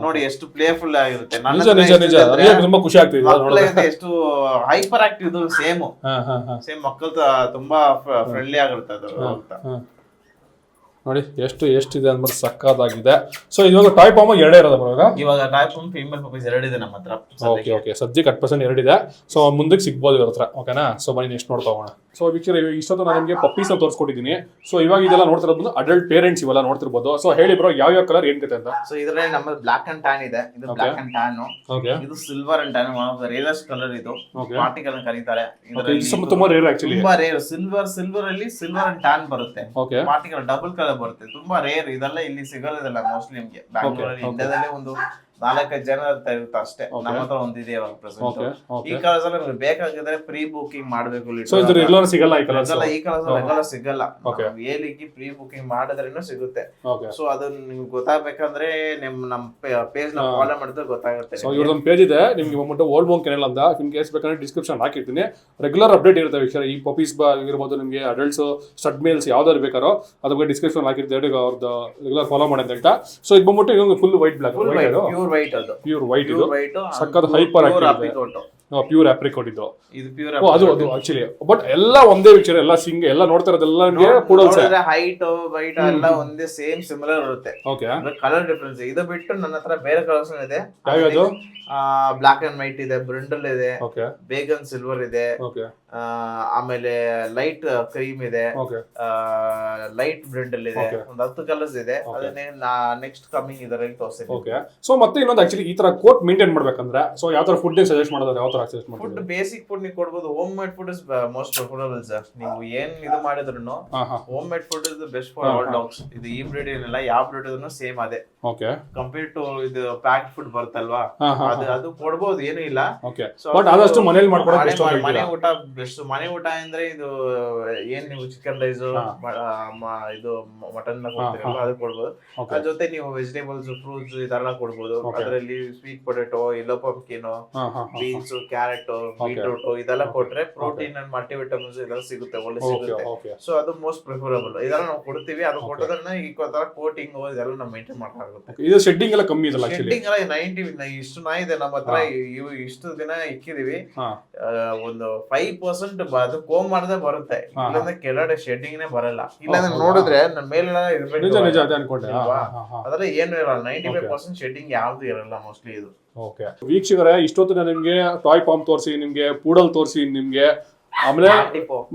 ನೋಡಿ ಎಷ್ಟು ಪ್ಲೇಫುಲ್ ಆಗಿರುತ್ತೆ. ತುಂಬಾ ಖುಷಿ ಆಗ್ತಿದೆ, ಎಷ್ಟು ಹೈಪರ್ ಆಕ್ಟಿವ್. ಇದು ಸೇಮ್ ಮಕ್ಕಳು ತುಂಬಾ ಫ್ರೆಂಡ್ಲಿ ಆಗಿರುತ್ತೆ ಅದು. ನೋಡಿ ಎಷ್ಟಿದೆ ಅಂದ್ಬಿಟ್ಟು ಸಕ್ಕದಾಗಿದೆ. ಸೊ ಇವಾಗ ಟಾಯ್ ಪಾಮ್ 2 ಇರೋದ ಇವಾಗ ಟಾಯ್ ಪಾಮ್ ಫೀಮೇಲ್ ಪಪ್ಪೀಸ್ 2 ಇದೆ ನಮ್ಮ ಹತ್ರ. ಓಕೆ ಸದ್ಯಕ್ಕೆ 8% 2 ಇದೆ. ಸೊ ಮುಂದಕ್ಕೆ ಸಿಗ್ಬೋದು ಇವ್ರ ಹತ್ರ. ಓಕೆನಾ? ಸೊ ಬನ್ನಿ ನೆಕ್ಸ್ಟ್ ನೋಡ್ತಾ ಹೋಗೋಣ. ಸೊ ವೀಕ್ಷರ, ಇಷ್ಟೊತ್ತು ನಾನು ನಿಮಗೆ ಪಪ್ಪೀಸ್ ತೋರಿಸ್ಕೊಟ್ಟಿದ್ದೀನಿ. ಸೊ ಇವಾಗ ಇದೆಲ್ಲ ನೋಡ್ತಿರೋದು ಅಡಲ್ಟ್ ಪೇರೆಂಟ್ಸ್ ಇವೆಲ್ಲ ನೋಡ್ತಿರ್ಬೋದು. ಸೊ ಹೇಳಿ ಬ್ರೋ, ಯಾವ ಕಲರ್ ಏನ್ ಕತೆ ಅಂತ? ಸೊ ಇದರಲ್ಲಿ ನಮ್ಮದು ಬ್ಲಾಕ್ ಅಂಡ್ ಟ್ಯಾನ್ ಇದೆ. ಇದು ಬ್ಲಾಕ್ ಅಂಡ್ ಟ್ಯಾನ್, ಇದು silver and tan, one of the rarest colour. ಇದು ಪಾರ್ಟಿ ಕಲರ್ ಕರೀತಾರೆ. ತುಂಬಾ ರೇರ್ ಆಕ್ಚುಲಿ, ತುಂಬಾ ರೇರ್. ಸಿಲ್ವರ್ ಅಲ್ಲಿ ಸಿಲ್ವರ್ ಅಂಡ್ ಟ್ಯಾನ್ ಬರುತ್ತೆ. ಪಾರ್ಟಿ ಕಲರ್ ಡಬಲ್ ಕಲರ್ ಬರುತ್ತೆ, ತುಂಬಾ ರೇರ್. ಇದೆಲ್ಲ ಇಲ್ಲಿ ಸಿಗೋದಿಲ್ಲ ಮೋಸ್ಟ್ಲಿ ನಿಮ್ಗೆ. ಬ್ಯಾಂಗ್ಳೂರಲ್ಲಿ ಇಂಡಿಯಾದಲ್ಲೇ ಒಂದು 4-5 ಜನ ಇರುತ್ತೆ ಅಷ್ಟೇ. ನಮ್ಮ ಹತ್ರ ಒಂದಿದೆ ಇವಾಗ ಪ್ರೆಸೆಂಟ್. ಈ ಕಲರ್ಸ್ ಎಲ್ಲ ನಿಮ್ಗೆ ಬೇಕಾಗಿದ್ರೆ ಪ್ರೀ ಬುಕಿಂಗ್ ಮಾಡ್ಬೇಕು. ಸೊ ಇದು ರೆಗ್ಯುಲರ್ ಸಿಗಲ್ಲ ಈ ಕಲರ್ಸ್? ಈ ಕಲರ್ಸ್ ರೆಗ್ಯುಲರ್ ಸಿಗಲ್ಲ. ಏಲಿಗೆ ಪ್ರೀ ಬುಕಿಂಗ್ ಮಾಡಿದ್ರೇನು ಸಿಗುತ್ತೆ. ಸೊ ಅದು ನಿಮ್ಗೆ ಗೊತ್ತಾಗ್ಬೇಕಂದ್ರೆ ನಮ್ಮ ಪೇಜ್ ನ ಫಾಲೋ ಮಾಡಿದ್ರೆ ಗೊತ್ತಾಗುತ್ತೆ. ಸೊ ಇವ್ರದೊಂದು ಪೇಜ್ ಇದೆ ನಿಮ್ಗೆ ಬಂದ್ಬಿಟ್ಟು ಓಲ್ಡ್ ಬೋನ್ ಕೆನಲ್ ಅಂತ. ಇನ್ ಕೇಸ್ ಬೇಕಂದ್ರೆ ಡಿಸ್ಕ್ರಿಪ್ಷನ್ ಹಾಕಿರ್ತೀನಿ. ರೆಗ್ಯುಲರ್ ಅಪ್ಡೇಟ್ ಇರುತ್ತೆ ವಿಷಯ. ಈ ಪಪೀಸ್ ಇರ್ಬೋದು, ನಿಮಗೆ ಅಡಲ್ಟ್ಸ್ ಸ್ಟಡ್ ಮೇಲ್ಸ್ ಯಾವ್ದಾದ್ರು ಬೇಕಾರೋ ಅದ್ರ ಬಗ್ಗೆ ಡಿಸ್ಕ್ರಿಪ್ಷನ್ ಹಾಕಿರ್ತೀವಿ. ಅವ್ರದ್ದು ರೆಗ್ಯುಲರ್ ಫಾಲೋ ಮಾಡಿ ಅಂತ ಹೇಳ್ತಾ. ಸೊ ಇದು ಬಂದ್ಬಿಟ್ಟು ಇದೊಂದು full white black, pure white ಅದು, ಪ್ಯೂರ್ ವೈಟ್ ಇದು ಸಕ್ಕತ್ ಹೈಪರ್ ಪ್ಯೂರ್ ಆಪ್ರಿಕೋಟ್ ಇದು. ಅದು ಆಕ್ಚುಲಿ ಬಟ್ ಎಲ್ಲ ಒಂದೇ ವಿಚಾರ, ಎಲ್ಲ ಸಿಂಗ್ ಎಲ್ಲ ನೋಡ್ತಾ ಇರೋದೆಲ್ಲ ಪೂಡಲ್ಸ್ ಹೈಟ್ ವೈಟ್ ಎಲ್ಲ ಒಂದೇ ಸೇಮ್ ಸಿಮಿಲರ್ ಇರುತ್ತೆ. Okay, colour difference. ಇದು ಬಿಟ್ಟು ನನ್ನ ಹತ್ರ ಬೇರೆ ಕಲರ್ಸ್ ಇದೆ. ಯಾವ್ದು? ಬ್ಲಾಕ್ ಅಂಡ್ ವೈಟ್ ಇದೆ, ಬ್ರಿಂಡಲ್ ಇದೆ, ಬೇಗನ್ ಸಿಲ್ವರ್ ಇದೆ, ಆಮೇಲೆ ಲೈಟ್ ಕ್ರೀಮ್ ಇದೆ, ಲೈಟ್ ಬ್ರಿಂಡಲ್ ಇದೆ. ಒಂದು 10 ಕಲರ್ಸ್ ಇದೆ. ಅದನ್ನೇ ನೆಕ್ಸ್ಟ್ ಕಮಿಂಗ್ ಇದರಲ್ಲಿ ತೋರಿಸ್ತೀನಿ. ಸೊ ಮತ್ತೆ ಇನ್ನೊಂದು ಆಕ್ಚುಲಿ ಈ ತರ ಕೋಟ್ ಮೇಂಟೈನ್ ಮಾಡ್ಬೇಕಂದ್ರೆ ಸೊ ಯಾವ ತರ ಫುಡ್ ಸಜೆಸ್ಟ್ ಮಾಡೋದು? ಯಾವ ತರ ಸಜೆಸ್ಟ್ ಮಾಡೋದು? ಫುಡ್ ಬೇಸಿಕ್ ಫುಡ್ ನೀವು ಕೊಡ್ಬೋದು. Home made food is most preferable sir. ನೀವು ಏನ್ ಇದು ಮಾಡಿದ್ರು home made food is best for all dogs. ಇದು ಈ ಬ್ರೀಡ್ ಏನಿಲ್ಲ, ಯಾವ ಬ್ರೀಡ್ ಇದ್ರು ಸೇಮ್ ಅದೇ. ಓಕೆ, ಕಂಪೇರ್ ಟು ಇದು ಪ್ಯಾಕ್ಡ್ ಫುಡ್ ಬರುತ್ತಲ್ವಾ, ಅದು ಕೊಡ್ಬೋದು, ಏನು ಇಲ್ಲ. ಬಟ್ ಆದಷ್ಟು ಮನೇಲಿ ಮಾಡ್ಕೊಡೋದು ಮನೆ ಊಟ ಬೆಸ್ಟ್. ಮನೆ ಊಟ ಅಂದ್ರೆ ಇದು ಏನ್ ನೀವು ಚಿಕನ್ ರೈಸ್ ಇದು ಮಟನ್ ಅದು ಕೊಡ್ಬೋದು. ಅದ್ರ ಜೊತೆ ನೀವು ವೆಜಿಟೇಬಲ್ಸ್, ಫ್ರೂಟ್ಸ್ ಇದೆಲ್ಲ ಕೊಡ್ಬೋದು. ಅದರಲ್ಲಿ sweet potato, yellow pumpkin, beans, carrot, beetroot ಇದೆಲ್ಲ ಕೊಟ್ರೆ ಪ್ರೋಟೀನ್ ಅಂಡ್ ಮಲ್ಟಿ ವಿಟಮಿನ್ಸ್ ಇದೆಲ್ಲ ಸಿಗುತ್ತೆ, ಒಳ್ಳೆ ಸಿಗುತ್ತೆ. ಸೊ ಅದು ಮೋಸ್ಟ್ ಪ್ರಿಫರಬಲ್. ಇದೆಲ್ಲ ನಾವು ಕೊಡ್ತೀವಿ. ಅದು ಕೊಟ್ಟೋದ್ರೆ ಈ ತರ ಕೋಟಿಂಗ್ ಇದೆಲ್ಲ ನಾವು ಮೇಂಟೈನ್ ಮಾಡಲಾಗುತ್ತೆ. ಇದು ಶೆಡ್ಡಿಂಗ್ ಎಲ್ಲ ಕಮ್ಮಿ ಇದಲ್ಲ? ಶೆಡ್ಡಿಂಗ್ ಎಲ್ಲ 90 ಇಷ್ಟು ನಾ ಇದೆ ನಮ್ಮ ಹತ್ರ. ಇಷ್ಟು ದಿನ ಇಕ್ಕಿದೀವಿ. ಒಂದು 5% ಅದು ಕೋಮ್ ಮಾಡದೆ ಬರುತ್ತೆ. ಇಲ್ಲಾಂದ್ರೆ ಕೆಳಗಡೆ ಶೆಡ್ಡಿಂಗ್ ನೇ ಬರಲ್ಲ. ಇಲ್ಲಾಂದ್ರೆ ನೋಡಿದ್ರೆ ನಮ್ಮ ಮೇಲೆಲ್ಲ ಅದ್ರಲ್ಲಿ ಏನು ಇರಲ್ಲ. 95% ಶೆಡ್ಡಿಂಗ್ ಯಾವ್ದು ಇರಲ್ಲ ಮೋಸ್ಟ್ಲಿ ಇದು. ಓಕೆ ವೀಕ್ಷಕರೇ, ಇಷ್ಟೊತ್ತು ನಿಮ್ಗೆ ಟಾಯ್ ಪಾಮ್ ತೋರಿಸಿ, ನಿಮ್ಗೆ ಪೂಡಲ್ ತೋರಿಸಿ, ನಿಮ್ಗೆ ಆಮೇಲೆ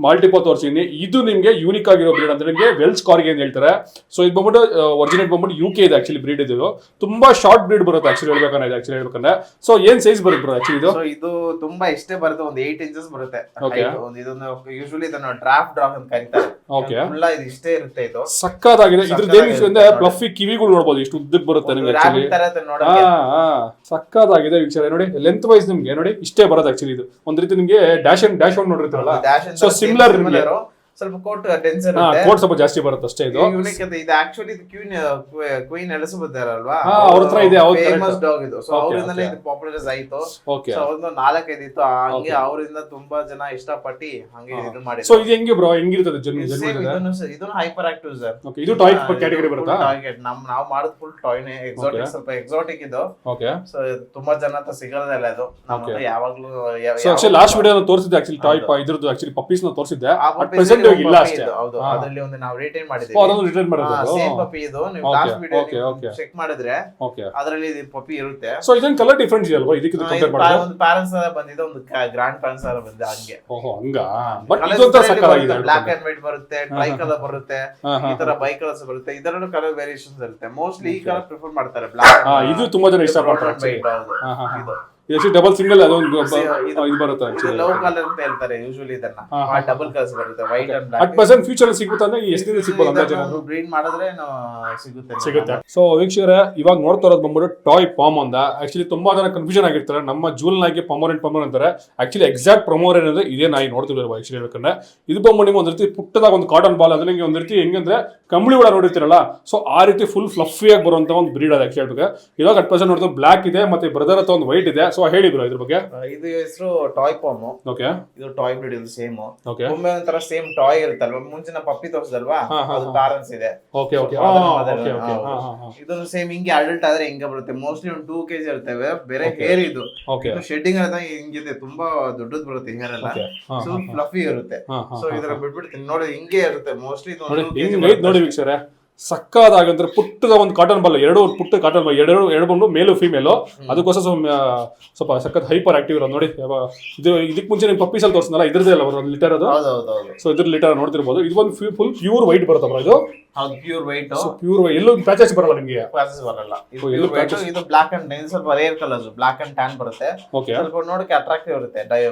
ಮಾಲ್ಟಿಪೋ ತೋರಿಸಿದೀನಿ. ಇದು ನಿಮ್ಗೆ ಯೂನಿಕ್ ಆಗಿರೋ ಬ್ರೀಡ್ ಅಂದ್ರೆ ನಿಮ್ಗೆ ವೆಲ್ಸ್ ಕಾರ್ಗಿ ಅಂತ ಹೇಳ್ತಾರೆ. ಸೊ ಇದು ಬಂದ್ಬಿಟ್ಟು ಒರಿಜಿನೇಟ್ ಬಂದ್ಬಿಟ್ಟು UK ಇದೆ ಆಕ್ಚುಲಿ ಬ್ರೀಡ್. ಇದು ತುಂಬಾ ಶಾರ್ಟ್ ಬ್ರೀಡ್ ಬರುತ್ತೆ ಆಕ್ಚುಲಿ ಹೇಳ್ಬೇಕಂದ್ರೆ. ಸೊ ಏನ್ ಸೈಜ್ ಬರುತ್ತೆ ಆಕ್ಚುಲಿ ಇದು? ಇದು ತುಂಬಾ ಇಷ್ಟೇ ಬರುತ್ತೆ, ಒಂದು 8 ಇಂಚಸ್ ಬರುತ್ತೆ. ಇದೊಂದು ಯೂಶುವಲಿ ಇದನ್ನ ಡ್ರಾಫ್ಟ್ ಡಾಗ್ ಅಂತ ಕರೀತಾರೆ. ಓಕೆ, ಇದು ಇಷ್ಟೇ ಇರುತ್ತೆ. ಇದು ಸಕ್ಕತ್ತಾಗಿದೆ. ಇದ್ರದ್ದು ಏನ್ ಅಂದ್ರೆ ಪ್ಲಫಿ ಕಿವಿಗಳು ನೋಡಬಹುದು, ಇಷ್ಟು ಉದ್ದಕ್ಕೆ ಬರುತ್ತೆ ನಿಮ್ಗೆ ಆಕ್ಚುಲಿ. ಸಕ್ಕತ್ತಾಗಿದೆ ವೀಕ್ಷರ. ನೋಡಿ ಲೆಂತ್ ವೈಸ್ ನಿಮ್ಗೆ ನೋಡಿ ಇಷ್ಟೇ ಬರುತ್ತೆ ಆಕ್ಚುಲಿ. ಇದು ಒಂದ್ ರೀತಿ ನಿಮ್ಗೆ ಡ್ಯಾಶ್ ಒನ್ ನೋಡಿರ್ತಾರಲ್ಲ, ಸೊ ಸಿಮಿಲರ್ ಸ್ವಲ್ಪ ಕೋಟ್ ಡೆನ್ಸ್ ಇರುತ್ತೆ. ಕೋಟ್ ಸ್ವಲ್ಪ ಜಾಸ್ತಿ ಬರುತ್ತೆ ಅಷ್ಟೇ. ಇದು ಯೂನಿಕ್ ಇದೆ. ಇದು ಆಕ್ಚುಲಿ ಕ್ವೀನ್ ಎಲಿಜಬೆತ್ ಅಲ್ವಾ, ಅವ್ರ ಹತ್ರ ಇದೆ, ಫೇಮಸ್ ಡಾಗ್ ಇದು. ಸೊ ಅವರಿಂದನೇ ಇದು ಪಾಪ್ಯುಲರೈಸ್ ಆಯ್ತು. ಸೊ ಒಂದು 4-5 ಇತ್ತು, ಹಂಗೆ ಅವರಿಂದ ತುಂಬಾ ಜನ ಇಷ್ಟಪಟ್ಟು ಹಂಗೆ ಇದು ಮಾಡಿ. ಸೊ ಇದು ಹೆಂಗೆ ಬ್ರೋ, ಹೆಂಗಿರ್ತದೆ? ಇದನ್ನು ಹೈಪರ್ ಆಕ್ಟಿವ್ ಸರ್. ಓಕೆ, ಇದು ಟಾಯ್ ಕ್ಯಾಟಗರಿ ಬರುತ್ತಾ? ನಾವು ಮಾಡೋದು ಫುಲ್ ಟಾಯ್ನೇ, ಎಕ್ಸಾಟಿಕ್, ಸ್ವಲ್ಪ ಎಕ್ಸಾಟಿಕ್ ಇದು. ಓಕೆ, ಸೊ ತುಂಬಾ ಜನ ಹತ್ರ ಸಿಗೋದಿಲ್ಲ ಇದು. ನಮ್ಮ ಹತ್ರ ಯಾವಾಗ್ಲೂ. ಸೊ ಆಕ್ಚುಲಿ ಲಾಸ್ಟ್ ವಿಡಿಯೋ ತೋರಿಸಿದ್ದೆ ಆಕ್ಚುಲಿ ಟಾಯ್ ಇದ್ರದ್ದು ಆಕ್ಚುಲಿ ಪಪ್ಪೀಸ್ ನ ತೋರಿಸಿದ್ದೆ. ಪ್ರೆಸೆಂಟ್ ಇಲ್ಲ ಅಷ್ಟೇ. ಹೌದು, ಅದರಲ್ಲಿ ಒಂದು ನಾವು ರಿಟೈನ್ ಮಾಡಿದ್ದೀವಿ. ಅದನ್ನು ರಿಟೈನ್ ಮಾಡೋದು ಸೇಮ್ ಪಪ್ಪಿ ಇದು. ನೀವು ಲಾಸ್ಟ್ ವಿಡಿಯೋ ಚೆಕ್ ಮಾಡಿದ್ರೆ ಅದರಲ್ಲಿ ಇದು ಪಪ್ಪಿ ಇರುತ್ತೆ. ಸೊ ಇದನ್ನ ಕಲರ್ ಡಿಫರೆನ್ಸ್ ಇದೆ ಅಲ್ವಾ ಇದಕ್ಕೆ ಕಂಪೇರ್ ಮಾಡಿದ್ರೆ? ಒಂದು ಪ್ಯಾರೆಂಟ್ಸ್ ಎಲ್ಲ ಬಂದಿದೆ, ಒಂದು ಗ್ರ್ಯಾಂಡ್ ಪ್ಯಾರೆಂಟ್ಸ್ ಎಲ್ಲ ಬಂದಿದೆ ಹಂಗೆ. ಓಹೋ, ಹಂಗ. ಬಟ್ ಇದೊಂತರ ಸಕ್ಕತ್ತಾಗಿದೆ. ಬ್ಲಾಕ್ ಅಂಡ್ ವೈಟ್ ಬರುತ್ತೆ, ಟ್ರೈ ಕಲರ್ ಬರುತ್ತೆ, ಈ ತರ ಬೈ ಕಲರ್ಸ್ ಬರುತ್ತೆ. ಇದರಲ್ಲೂ ಕಲರ್ ವೇರಿಯೇಷನ್ಸ್ ಇರುತ್ತೆ. ಮೋಸ್ಟ್ಲಿ ಈ ಕಲರ್ ಪ್ರಿಫರ್ ಮಾಡ್ತಾರೆ, ಬ್ಲಾಕ್. ಇದು ತುಂಬಾ ಜನ ಇಷ್ಟಪಡ್ತಾರೆ. ಇದು ಡಬಲ್ ಸಿಂಗಲ್ ಅದೊಂದು ಇದು ಬರುತ್ತೆ ಆಕ್ಚುಲಿ. ಲವ್ ಕಲರ್ ಅಂತ ಹೇಳ್ತಾರೆ ಯೂಶುವಲಿ ಇದನ್ನ. ಡಬಲ್ ಕಲರ್ಸ್ ಬರುತ್ತೆ, white and black. At present future ಸಿಗುತ್ತೆ ಅಂದ್ರೆ ಎಷ್ಟು ದಿನ ಸಿಗಬಹುದು ಅಂತ ಜನ ಬ್ರೀಡ್ ಮಾಡಿದ್ರೆ ಸಿಗುತ್ತೆ. ಸೊ ವೀಕ್ಷಕರೇ, ಇವಾಗ ನೋಡ್ತಾ ಇರೋದು ಬಂದ್ಬಿಟ್ಟು ಟಾಯ್ ಪಾಮ್ ಅಂತ. ಆಕ್ಚುಲಿ ತುಂಬಾ ಜನ ಕನ್ಫ್ಯೂಷನ್ ಆಗಿರ್ತಾರೆ. ನಮ್ಮ ಜೂಲ್ ನಾಯಿಗೆ ಪಮೋರೆಂಟ್ ಅಂತಾರೆ. ಆಕ್ಚುಲಿ ಎಕ್ಸಾಕ್ಟ್ ಪ್ರಮೋರೆಂಟ್ ಅಂದ್ರೆ ಇದೇ ನಾಯಿ ನೋಡ್ತಿದ್ರು ಆಕ್ಚುಲಿ ಹೇಳ್ಬೇಕಂದ್ರೆ. ಇದು ಬಂದ್ಬಿಟ್ಟು ನಿಮ್ಗೆ ಒಂದ್ ರೀತಿ ಪುಟ್ಟದಾಗ ಒಂದು ಕಾಟನ್ ಬಾಲ್, ಅದ್ರ ನಿಮ್ಗೆ ಒಂದ್ ರೀತಿ ಹೆಂಗಂದ್ರೆ ಕಂಬಳಿ ಕೂಡ ನೋಡಿರ್ತೀರಲ್ಲ, ಸೊ ಆ ರೀತಿ ಫುಲ್ ಫ್ಲಫಿ ಆಗಿ ಬರುವಂತ ಒಂದು ಬ್ರೀಡ್ ಅದು ಆಕ್ಚುಲಿ ಹೇಳ್ಬೇಕು. ಇವಾಗ ಅಟ್ ಪ್ರೆಸೆಂಟ್ ನೋಡಿದ್ರೆ ಬ್ಲಾಕ್ ಇದೆ, ಮತ್ತೆ ಬ್ರದರ್ ಹತ್ರ ಒಂದು ವೈಟ್ ಇದೆ. ಸೊ ಹೇಳಿ ಬ್ರೋ ಇದ್ರ ಬಗ್ಗೆ. ಇದು ಹೆಸರು ಟಾಯ್ ಪಾಮ್. ಓಕೆ, ಇದು ಟಾಯ್ ಬ್ರೀಡ್. ಇದು ಸೇಮ್ ಓಕೆ, ಒಮ್ಮೆ ಒಂಥರ ಸೇಮ್ ಟಾಯ್ ಇರುತ್ತಲ್ವಾ, ಮುಂಚಿನ ಪಪ್ಪಿ ತೋರಿಸಿದಲ್ವಾ, ಅದು ಪ್ಯಾರೆಂಟ್ಸ್ ಇದೆ. ಓಕೆ ಓಕೆ, ಇದನ್ನು ಸೇಮ್ ಹಿಂಗೆ ಅಡಲ್ಟ್ ಆದ್ರೆ ಹಿಂಗೆ ಬರುತ್ತೆ. ಮೋಸ್ಟ್ಲಿ ಒಂದು 2 kg ಇರ್ತವೆ. ಬೇರೆ ಹೇರ್ ಇದು ಶೆಡ್ಡಿಂಗ್ ಅದ ಹಿಂಗಿದೆ, ತುಂಬಾ ದೊಡ್ಡದು ಬರುತ್ತೆ ಹೇರ್ ಎಲ್ಲ. ಸೊ ಫ್ಲಫಿ ಇರುತ್ತೆ. ಸೊ ಇದರ ಬಿಟ್ಬಿಡ್ತೀನಿ ನೋಡಿ, ಹಿಂಗೆ ಇರುತ್ತೆ ಮೋಸ್ಟ್ಲಿ. ನೋಡಿ ವೀಕ್ಷಕರೇ, ಸಕ್ಕದಾಗಂದ್ರೆ ಪುಟ್ಟದ ಒಂದು ಕಾಟನ್ ಬಾಲ್, ಎರಡು ಪುಟ್ಟ ಕಾಟನ್ ಬಾಲ್, ಎರಡು ಬಂದು ಮೇಲು ಫಿಮೇಲು. ಅದಕ್ಕೋಸ್ಕರ ಸ್ವಲ್ಪ ಸಖತ್ ಹೈಪರ್ ಆಕ್ಟಿವ್ ಇರೋದು ನೋಡಿ. ಇದು ಇದಕ್ಕೆ ಮುಂಚೆ ನಿಮ್ ಪಪ್ಪೀಸ್ ಅಲ್ಲಿ ತೋರಿಸಿದ್ನಲ್ಲ, ಇದ್ರದ್ದೇ ಅಲ್ಲ ಒಂದು ಲಿಟರ್ ಅದು. ಸೊ ಇದ್ರ ಲಿಟರ್ ನೋಡ್ತಿರ್ಬೋದು. ಇದು ಒಂದು ಫುಲ್ ಪ್ಯೂರ್ ವೈಟ್ ಬರುತ್ತಲ್ಲ ಇದು. Pure white, pure white. ಎಲ್ಲೂ ಪ್ಯಾಚಸ್ ಬರಲ್ಲ ನಿಮಗೆ? ಪ್ಯಾಚಸ್ ಬರಲ್ಲ. ಇದು ಬ್ಲಾಕ್ ಅಂಡ್ ಸ್ವಲ್ಪ rare colours, black and tan ಬರುತ್ತೆ. ಸ್ವಲ್ಪ ನೋಡಕ್ಕೆ ಅಟ್ರಾಕ್ಟಿವ್ ಇರುತ್ತೆ.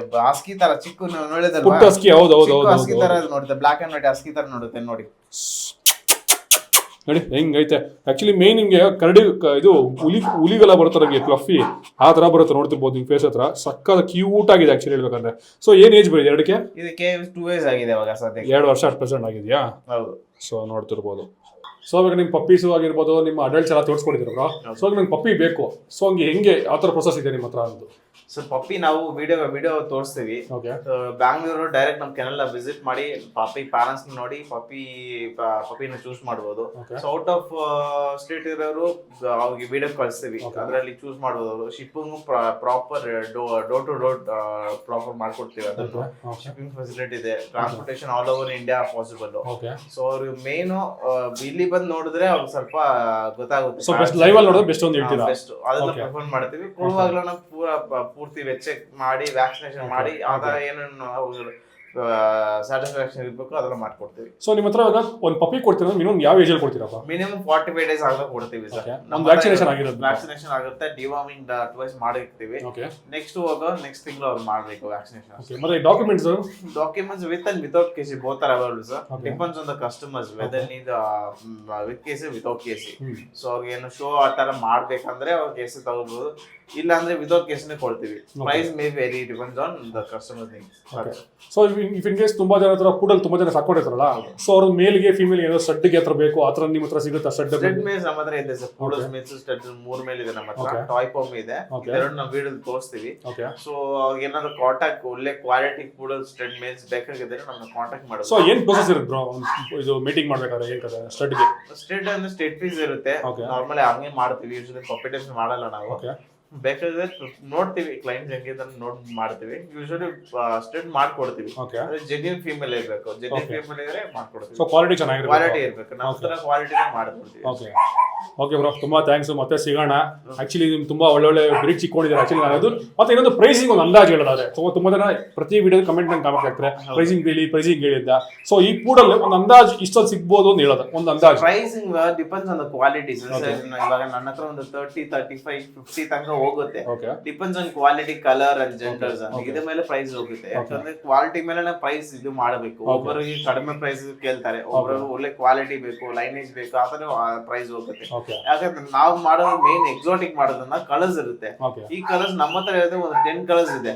ಹಸ್ಕಿ ತರ ಚಿಕ್ಕ ನೋಡಿದಲ್ವಾ, ಹಸ್ಕಿ. ಹೌದು ಹೌದು, ಹಸ್ಕಿ ತರ ನೋಡುತ್ತೆ. ಬ್ಲಾಕ್ ಅಂಡ್ ವೈಟ್ ಹಸ್ಕಿ ತರ ನೋಡುತ್ತೆ ನೋಡಿ. ನೋಡಿ ಹೆಂಗೈತೆ. ಆಕ್ಚುಲಿ ಮೇನ್ ನಿಮಗೆ ಕರಡಿ ಇದು ಹುಲಿಗೆಲ್ಲ ಬರುತ್ತೆ ನಮಗೆ ಫ್ಲಫಿ, ಆ ತರ ಬರುತ್ತೆ ನೋಡ್ತಿರ್ಬೋದು ನಿಮ್ ಫೇಸ್ ಹತ್ರ. ಸಕ್ಕದ ಕ್ಯೂಟ್ ಆಗಿದೆ ಆಕ್ಚುಲಿ ಹೇಳ್ಬೇಕಂದ್ರೆ. ಸೊ ಏನ್ ಏಜ್ ಬರೀ ಎರಡಕ್ಕೆ? ಇದಕ್ಕೆ 2 years ಆಗಿದೆ ಇವಾಗ ಸದ್ಯಕ್ಕೆ. 2 ವರ್ಷ ಅಟ್ ಪ್ರೆಸೆಂಟ್ ಆಗಿದೆಯಾ? ಹೌದು. ಸೊ ನೋಡ್ತಿರ್ಬೋದು. ಸೊ ಇವಾಗ ನಿಮ್ಮ ಪಪ್ಪೀಸು ಆಗಿರ್ಬೋದು, ನಿಮ್ಮ ಅಡಲ್ಟ್ಸ್ ಎಲ್ಲ ತೋರಿಸ್ಕೊಡಿದ್ರು ಬ್ರೋ. ಸೊ ನಂಗೆ ಪಪ್ಪಿ ಬೇಕು, ಸೊ ಹಂಗೆ ಹೆಂಗೆ ಯಾವ ಥರ ಪ್ರೊಸೆಸ್ ಇದೆ ನಿಮ್ಮ ಹತ್ರ ಅಂತ? ಸೊ ಪಪ್ಪಿ ನಾವು ವಿಡಿಯೋ ತೋರಿಸ್ತೀವಿ. ಓಕೆ. ಬ್ಯಾಂಗ್ಳೂರು ಡೈರೆಕ್ಟ್ ನಮ್ಮ ಕೆನಲ್ ವಿಸಿಟ್ ಮಾಡಿ ಪಪ್ಪಿ ಪ್ಯಾರೆಂಟ್ಸ್ ನೋಡಿ ಪಪ್ಪಿನ ಚೂಸ್ ಮಾಡ್ಬೋದು. ಸೊ ಔಟ್ ಆಫ್ ಸ್ಟೇಟ್ ಇರೋರು ಅವ್ರಿಗೆ ವಿಡಿಯೋ ಕಳಿಸ್ತೀವಿ, ಅದರಲ್ಲಿ ಚೂಸ್ ಮಾಡ್ಬೋದು. ಅವರು shipping proper door to door proper ಮಾಡ್ಕೊಡ್ತೀವಿ. ಅದನ್ನು ಶಿಪ್ಪಿಂಗ್ ಫೆಸಿಲಿಟಿ ಇದೆ. Transportation all over India possible. So ಅವ್ರಿಗೆ ಮೇನು ಇಲ್ಲಿ ಬಂದು ನೋಡಿದ್ರೆ ಅವ್ರಿಗೆ ಸ್ವಲ್ಪ ಗೊತ್ತಾಗುತ್ತೆ. ಸೊ ಬೆಸ್ಟ್ ಲೈವ್ ಅಲ್ಲಿ ನೋಡಿದ್ರೆ ಬೆಸ್ಟ್ ಅಂತ ಹೇಳ್ತೀರಾ? ಬೆಸ್ಟ್ ಅದನ್ನ ಪ್ರಿಫರ್ ಮಾಡ್ತೀವಿ. ಕೊಡುವಾಗಲೂ ನಾವು ಪೂರ್ತಿ ವೆಚ್ಚ ಮಾಡಿ ವ್ಯಾಕ್ಸಿನೇಷನ್ ಮಾಡಿ ಅದ ಏನೇನು ಸ್ಯಾಟಿಸ್ಫ್ಯಾಕ್ಷನ್ ಇರಬೇಕು ಅದೆಲ್ಲ ಮಾಡ್ಕೊಡ್ತೀವಿ. ಸೊ ನಿಮ್ಮ ಹತ್ರ ಒಂದು ಪಪ್ಪಿ ಕೊಡ್ತೀರಾ, ಮಿನಿಮಮ್ ಯಾವ ಏಜ್ ಅಲ್ಲಿ ಕೊಡ್ತೀರಪ್ಪ? ಮಿನಿಮಮ್ 45 days ಆಗ ಕೊಡ್ತೀವಿ ಸರ್. ನಮ್ಮ ವ್ಯಾಕ್ಸಿನೇಷನ್ ಆಗಿರೋದು? ವ್ಯಾಕ್ಸಿನೇಷನ್ ಆಗುತ್ತೆ, ಡಿವಾರ್ಮಿಂಗ್ ಟ್ವೈಸ್ ಮಾಡಿರ್ತೀವಿ. ನೆಕ್ಸ್ಟ್ ತಿಂಗಳು ಅವ್ರು ಮಾಡಬೇಕು ವ್ಯಾಕ್ಸಿನೇಷನ್. ಮತ್ತೆ documents with and without KC both are available sir. Depends on the customers whether need with KC without KC. So ಅವ್ರಿಗೆ ಏನು ಶೋ ಆ ತರ ಮಾಡ್ಬೇಕಂದ್ರೆ ಅವ್ರ ಕೇಸಿ ತಗೋಬಹುದು, ಇಲ್ಲ ಅಂದ್ರೆ ವಿತೌಟ್ ಕೇಸ್ನೇ ಕೊಡ್ತೀವಿ. Price may vary, depends on the customers needs. So if in case ತುಂಬಾ ಜನ ಹತ್ರ ಕೂಡಲ್ ತುಂಬಾ ಜನ ಸಾಕೊಂಡಿರ್ತಾರಲ್ಲ, ಸೊ ಅವ್ರ ಮೇಲ್ಗೆ ಫೀಮೇಲ್ ಏನೋ ಸಡ್ಗೆ ಹತ್ರ ಬೇಕು, ಆ ತರ ನಿಮ್ಮ ಹತ್ರ ಸಿಗುತ್ತಾ? ಸ್ಟಡ್ ಮೇಲ್ಸ್ ನಮ್ಮ ಹತ್ರ ಇದೆ ಸರ್. ಕೂಡಲ್ ಮೇಲ್ಸ್ ಸ್ಟಡ್ 3 ಮೇಲ್ ಇದೆ ನಮ್ಮ ಹತ್ರ. ಟಾಯ್ ಪಮ್ ಇದೆ, ಎರಡು ನಾವು ವಿಡಿಯೋದಲ್ಲಿ ತೋರಿಸ್ತೀವಿ. ಸೊ ಏನಾದ್ರು ಕಾಂಟ್ಯಾಕ್ಟ್ ಒಳ್ಳೆ ಕ್ವಾಲಿಟಿ ಕೂಡಲ್ ಸ್ಟಡ್ ಮೇಲ್ಸ್ ಬೇಕಾಗಿದ್ರೆ ನಮ್ಮನ್ನ ಕಾಂಟ್ಯಾಕ್ಟ್ ಮಾಡೋದು. ಸೊ ಏನ್ ಪ್ರೊಸೆಸ್ ಇರುತ್ತೆ ಬ್ರೋ ಇದು ಮೀಟಿಂಗ್ ಮಾಡ್ಬೇಕಾದ್ರೆ? ಏನ್ ಕತೆ ಸ್ಟಡ್ಗೆ? ಸ್ಟಡ್ ಅಂದ್ರೆ ಸ್ಟೇಟ್ ಫೀಸ್ ಇರುತ್ತೆ. ನಾರ್ಮಲಿ ಹಂಗೆ ಮಾಡ್ತೀವಿ, ಯೂಶಲಿ ಕಾಂಪಿಟೇಷನ್ ಮಾಡಲ್ಲ ನಾವು. ಬೇಕಾದ್ರೆ ನೋಡ್ತೀವಿ ಕ್ಲೈಂಟ್ಸ್ ಹೆಂಗಿದೆ ನೋಡ್ ಮಾಡ್ತೀವಿ. ಯೂಶಲಿ ಸ್ಟಡ್ ಮಾಡ್ಕೊಡ್ತೀವಿ. ಜೆನ್ಯೂನ್ ಫೀಮೇಲ್ ಇರಬೇಕು, ಜೆನ್ಯೂನ್ ಫೀಮೇಲ್ ಇದ್ರೆ ಮಾಡ್ಕೊಡ್ತೀವಿ. ಸೊ ಕ್ವಾಲಿಟಿ ಚೆನ್ನಾಗಿರುತ್ತೆ, ಕ್ವಾಲಿಟಿ ಇರಬೇಕು, ನಮ್ಮ ಹತ್ರ ಕ್ವಾಲಿಟಿನೇ ಮಾಡ್ಕೊಡ್ತೀವಿ. ಓಕೆ ಬ್ರೋ, ತುಂಬಾ ಥ್ಯಾಂಕ್ಸ್. ಮತ್ತೆ ಸಿಗೋಣ. ಆಕ್ಚುಲಿ ನಿಮ್ ತುಂಬಾ ಒಳ್ಳೊಳ್ಳೆ ಬ್ರೀಡ್ ಚಿಕ್ಕೊಂಡಿದ್ದಾರೆ. ಆಕ್ಚುಲಿ ನಾನು ಅದು ಮತ್ತೆ ಇನ್ನೊಂದು ಪ್ರೈಸಿಂಗ್ ಒಂದು ಅಂದಾಜು ಹೇಳೋದಾದ್ರೆ, ತುಂಬಾ ಜನ ಪ್ರತಿ ವಿಡಿಯೋ ಕಮೆಂಟ್ ನಂಗೆ ಕಾಮೆಂಟ್ ಹಾಕ್ತಾರೆ ಪ್ರೈಸಿಂಗ್ ಹೇಳಿದ್ದ. ಸೊ ಈ ಕೂಡಲ್ಲಿ ಒಂದು ಅಂದಾಜು ಇಷ್ಟೊಂದು ಸಿಗ್ಬೋದು ಅಂತ ಹೇಳೋದು ಒಂದು ಅಂದಾಜು. Pricing depends on the quality. ಇವಾಗ ನನ್ನ ಹತ್ರ ಒಂದು 30, 35, 50 ತನಕ ಹೋಗುತ್ತೆ. Depends on quality, colour and genders ಅಂತ ಇದ್ರ ಮೇಲೆ ಪ್ರೈಸ್ ಹೋಗುತ್ತೆ. ಯಾಕಂದ್ರೆ ಕ್ವಾಲಿಟಿ ಮೇಲೆ ಪ್ರೈಸ್ ಇದು ಮಾಡಬೇಕು. ಒಬ್ಬರಿಗೆ ಕಡಿಮೆ ಪ್ರೈಸ್ ಕೇಳ್ತಾರೆ, ಒಬ್ಬರಿಗೆ ಒಳ್ಳೆ ಕ್ವಾಲಿಟಿ ಬೇಕು, ಲೈನೇಜ್ ಬೇಕು, ಆತರ ಪ್ರೈಸ್ ಹೋಗುತ್ತೆ. ಯಾಕಂದ್ರೆ ನಾವು ಮಾಡೋದು ಮೇನ್ ಎಕ್ಸಾಟಿಕ್ ಮಾಡೋದನ್ನ ಕಲರ್ಸ್ ಇರುತ್ತೆ. ಈ ಕಲರ್ಸ್ ನಮ್ಮ ಹತ್ರ ಇರುತ್ತೆ ಒಂದು 10 ಕಲರ್ಸ್ ಇದೆ.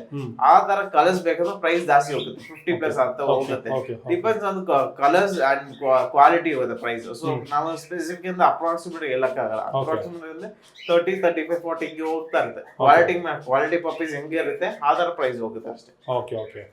ಆ ತರ ಕಲರ್ಸ್ ಬೇಕಾದ್ರೆ ಪ್ರೈಸ್ ಜಾಸ್ತಿ ಹೋಗುತ್ತೆ, 50+ ಅಂತ ಹೋಗುತ್ತೆ. Depends on colours and quality ಹೋಗುತ್ತೆ ಪ್ರೈಸ್. ಸೊ ನಾವು ಸ್ಪೆಸಿಫಿಕ್ ಇಂದ ಅಪ್ರಾಕ್ಸಿಮೇಟ್ ಹೇಳಕ್ಕಾಗಲ್ಲ. ಅಪ್ರಾಕ್ಸಿಮೇಟ್ 30, 35, 40 ಹೋಗ್ತಾ ಇರುತ್ತೆ. ಕ್ವಾಲಿಟಿ ಪಪ್ಪೀಸ್ ಹೆಂಗೆ ಇರುತ್ತೆ ಆ ತರ ಪ್ರೈಸ್ ಹೋಗುತ್ತೆ ಅಷ್ಟೇ. ಓಕೆ.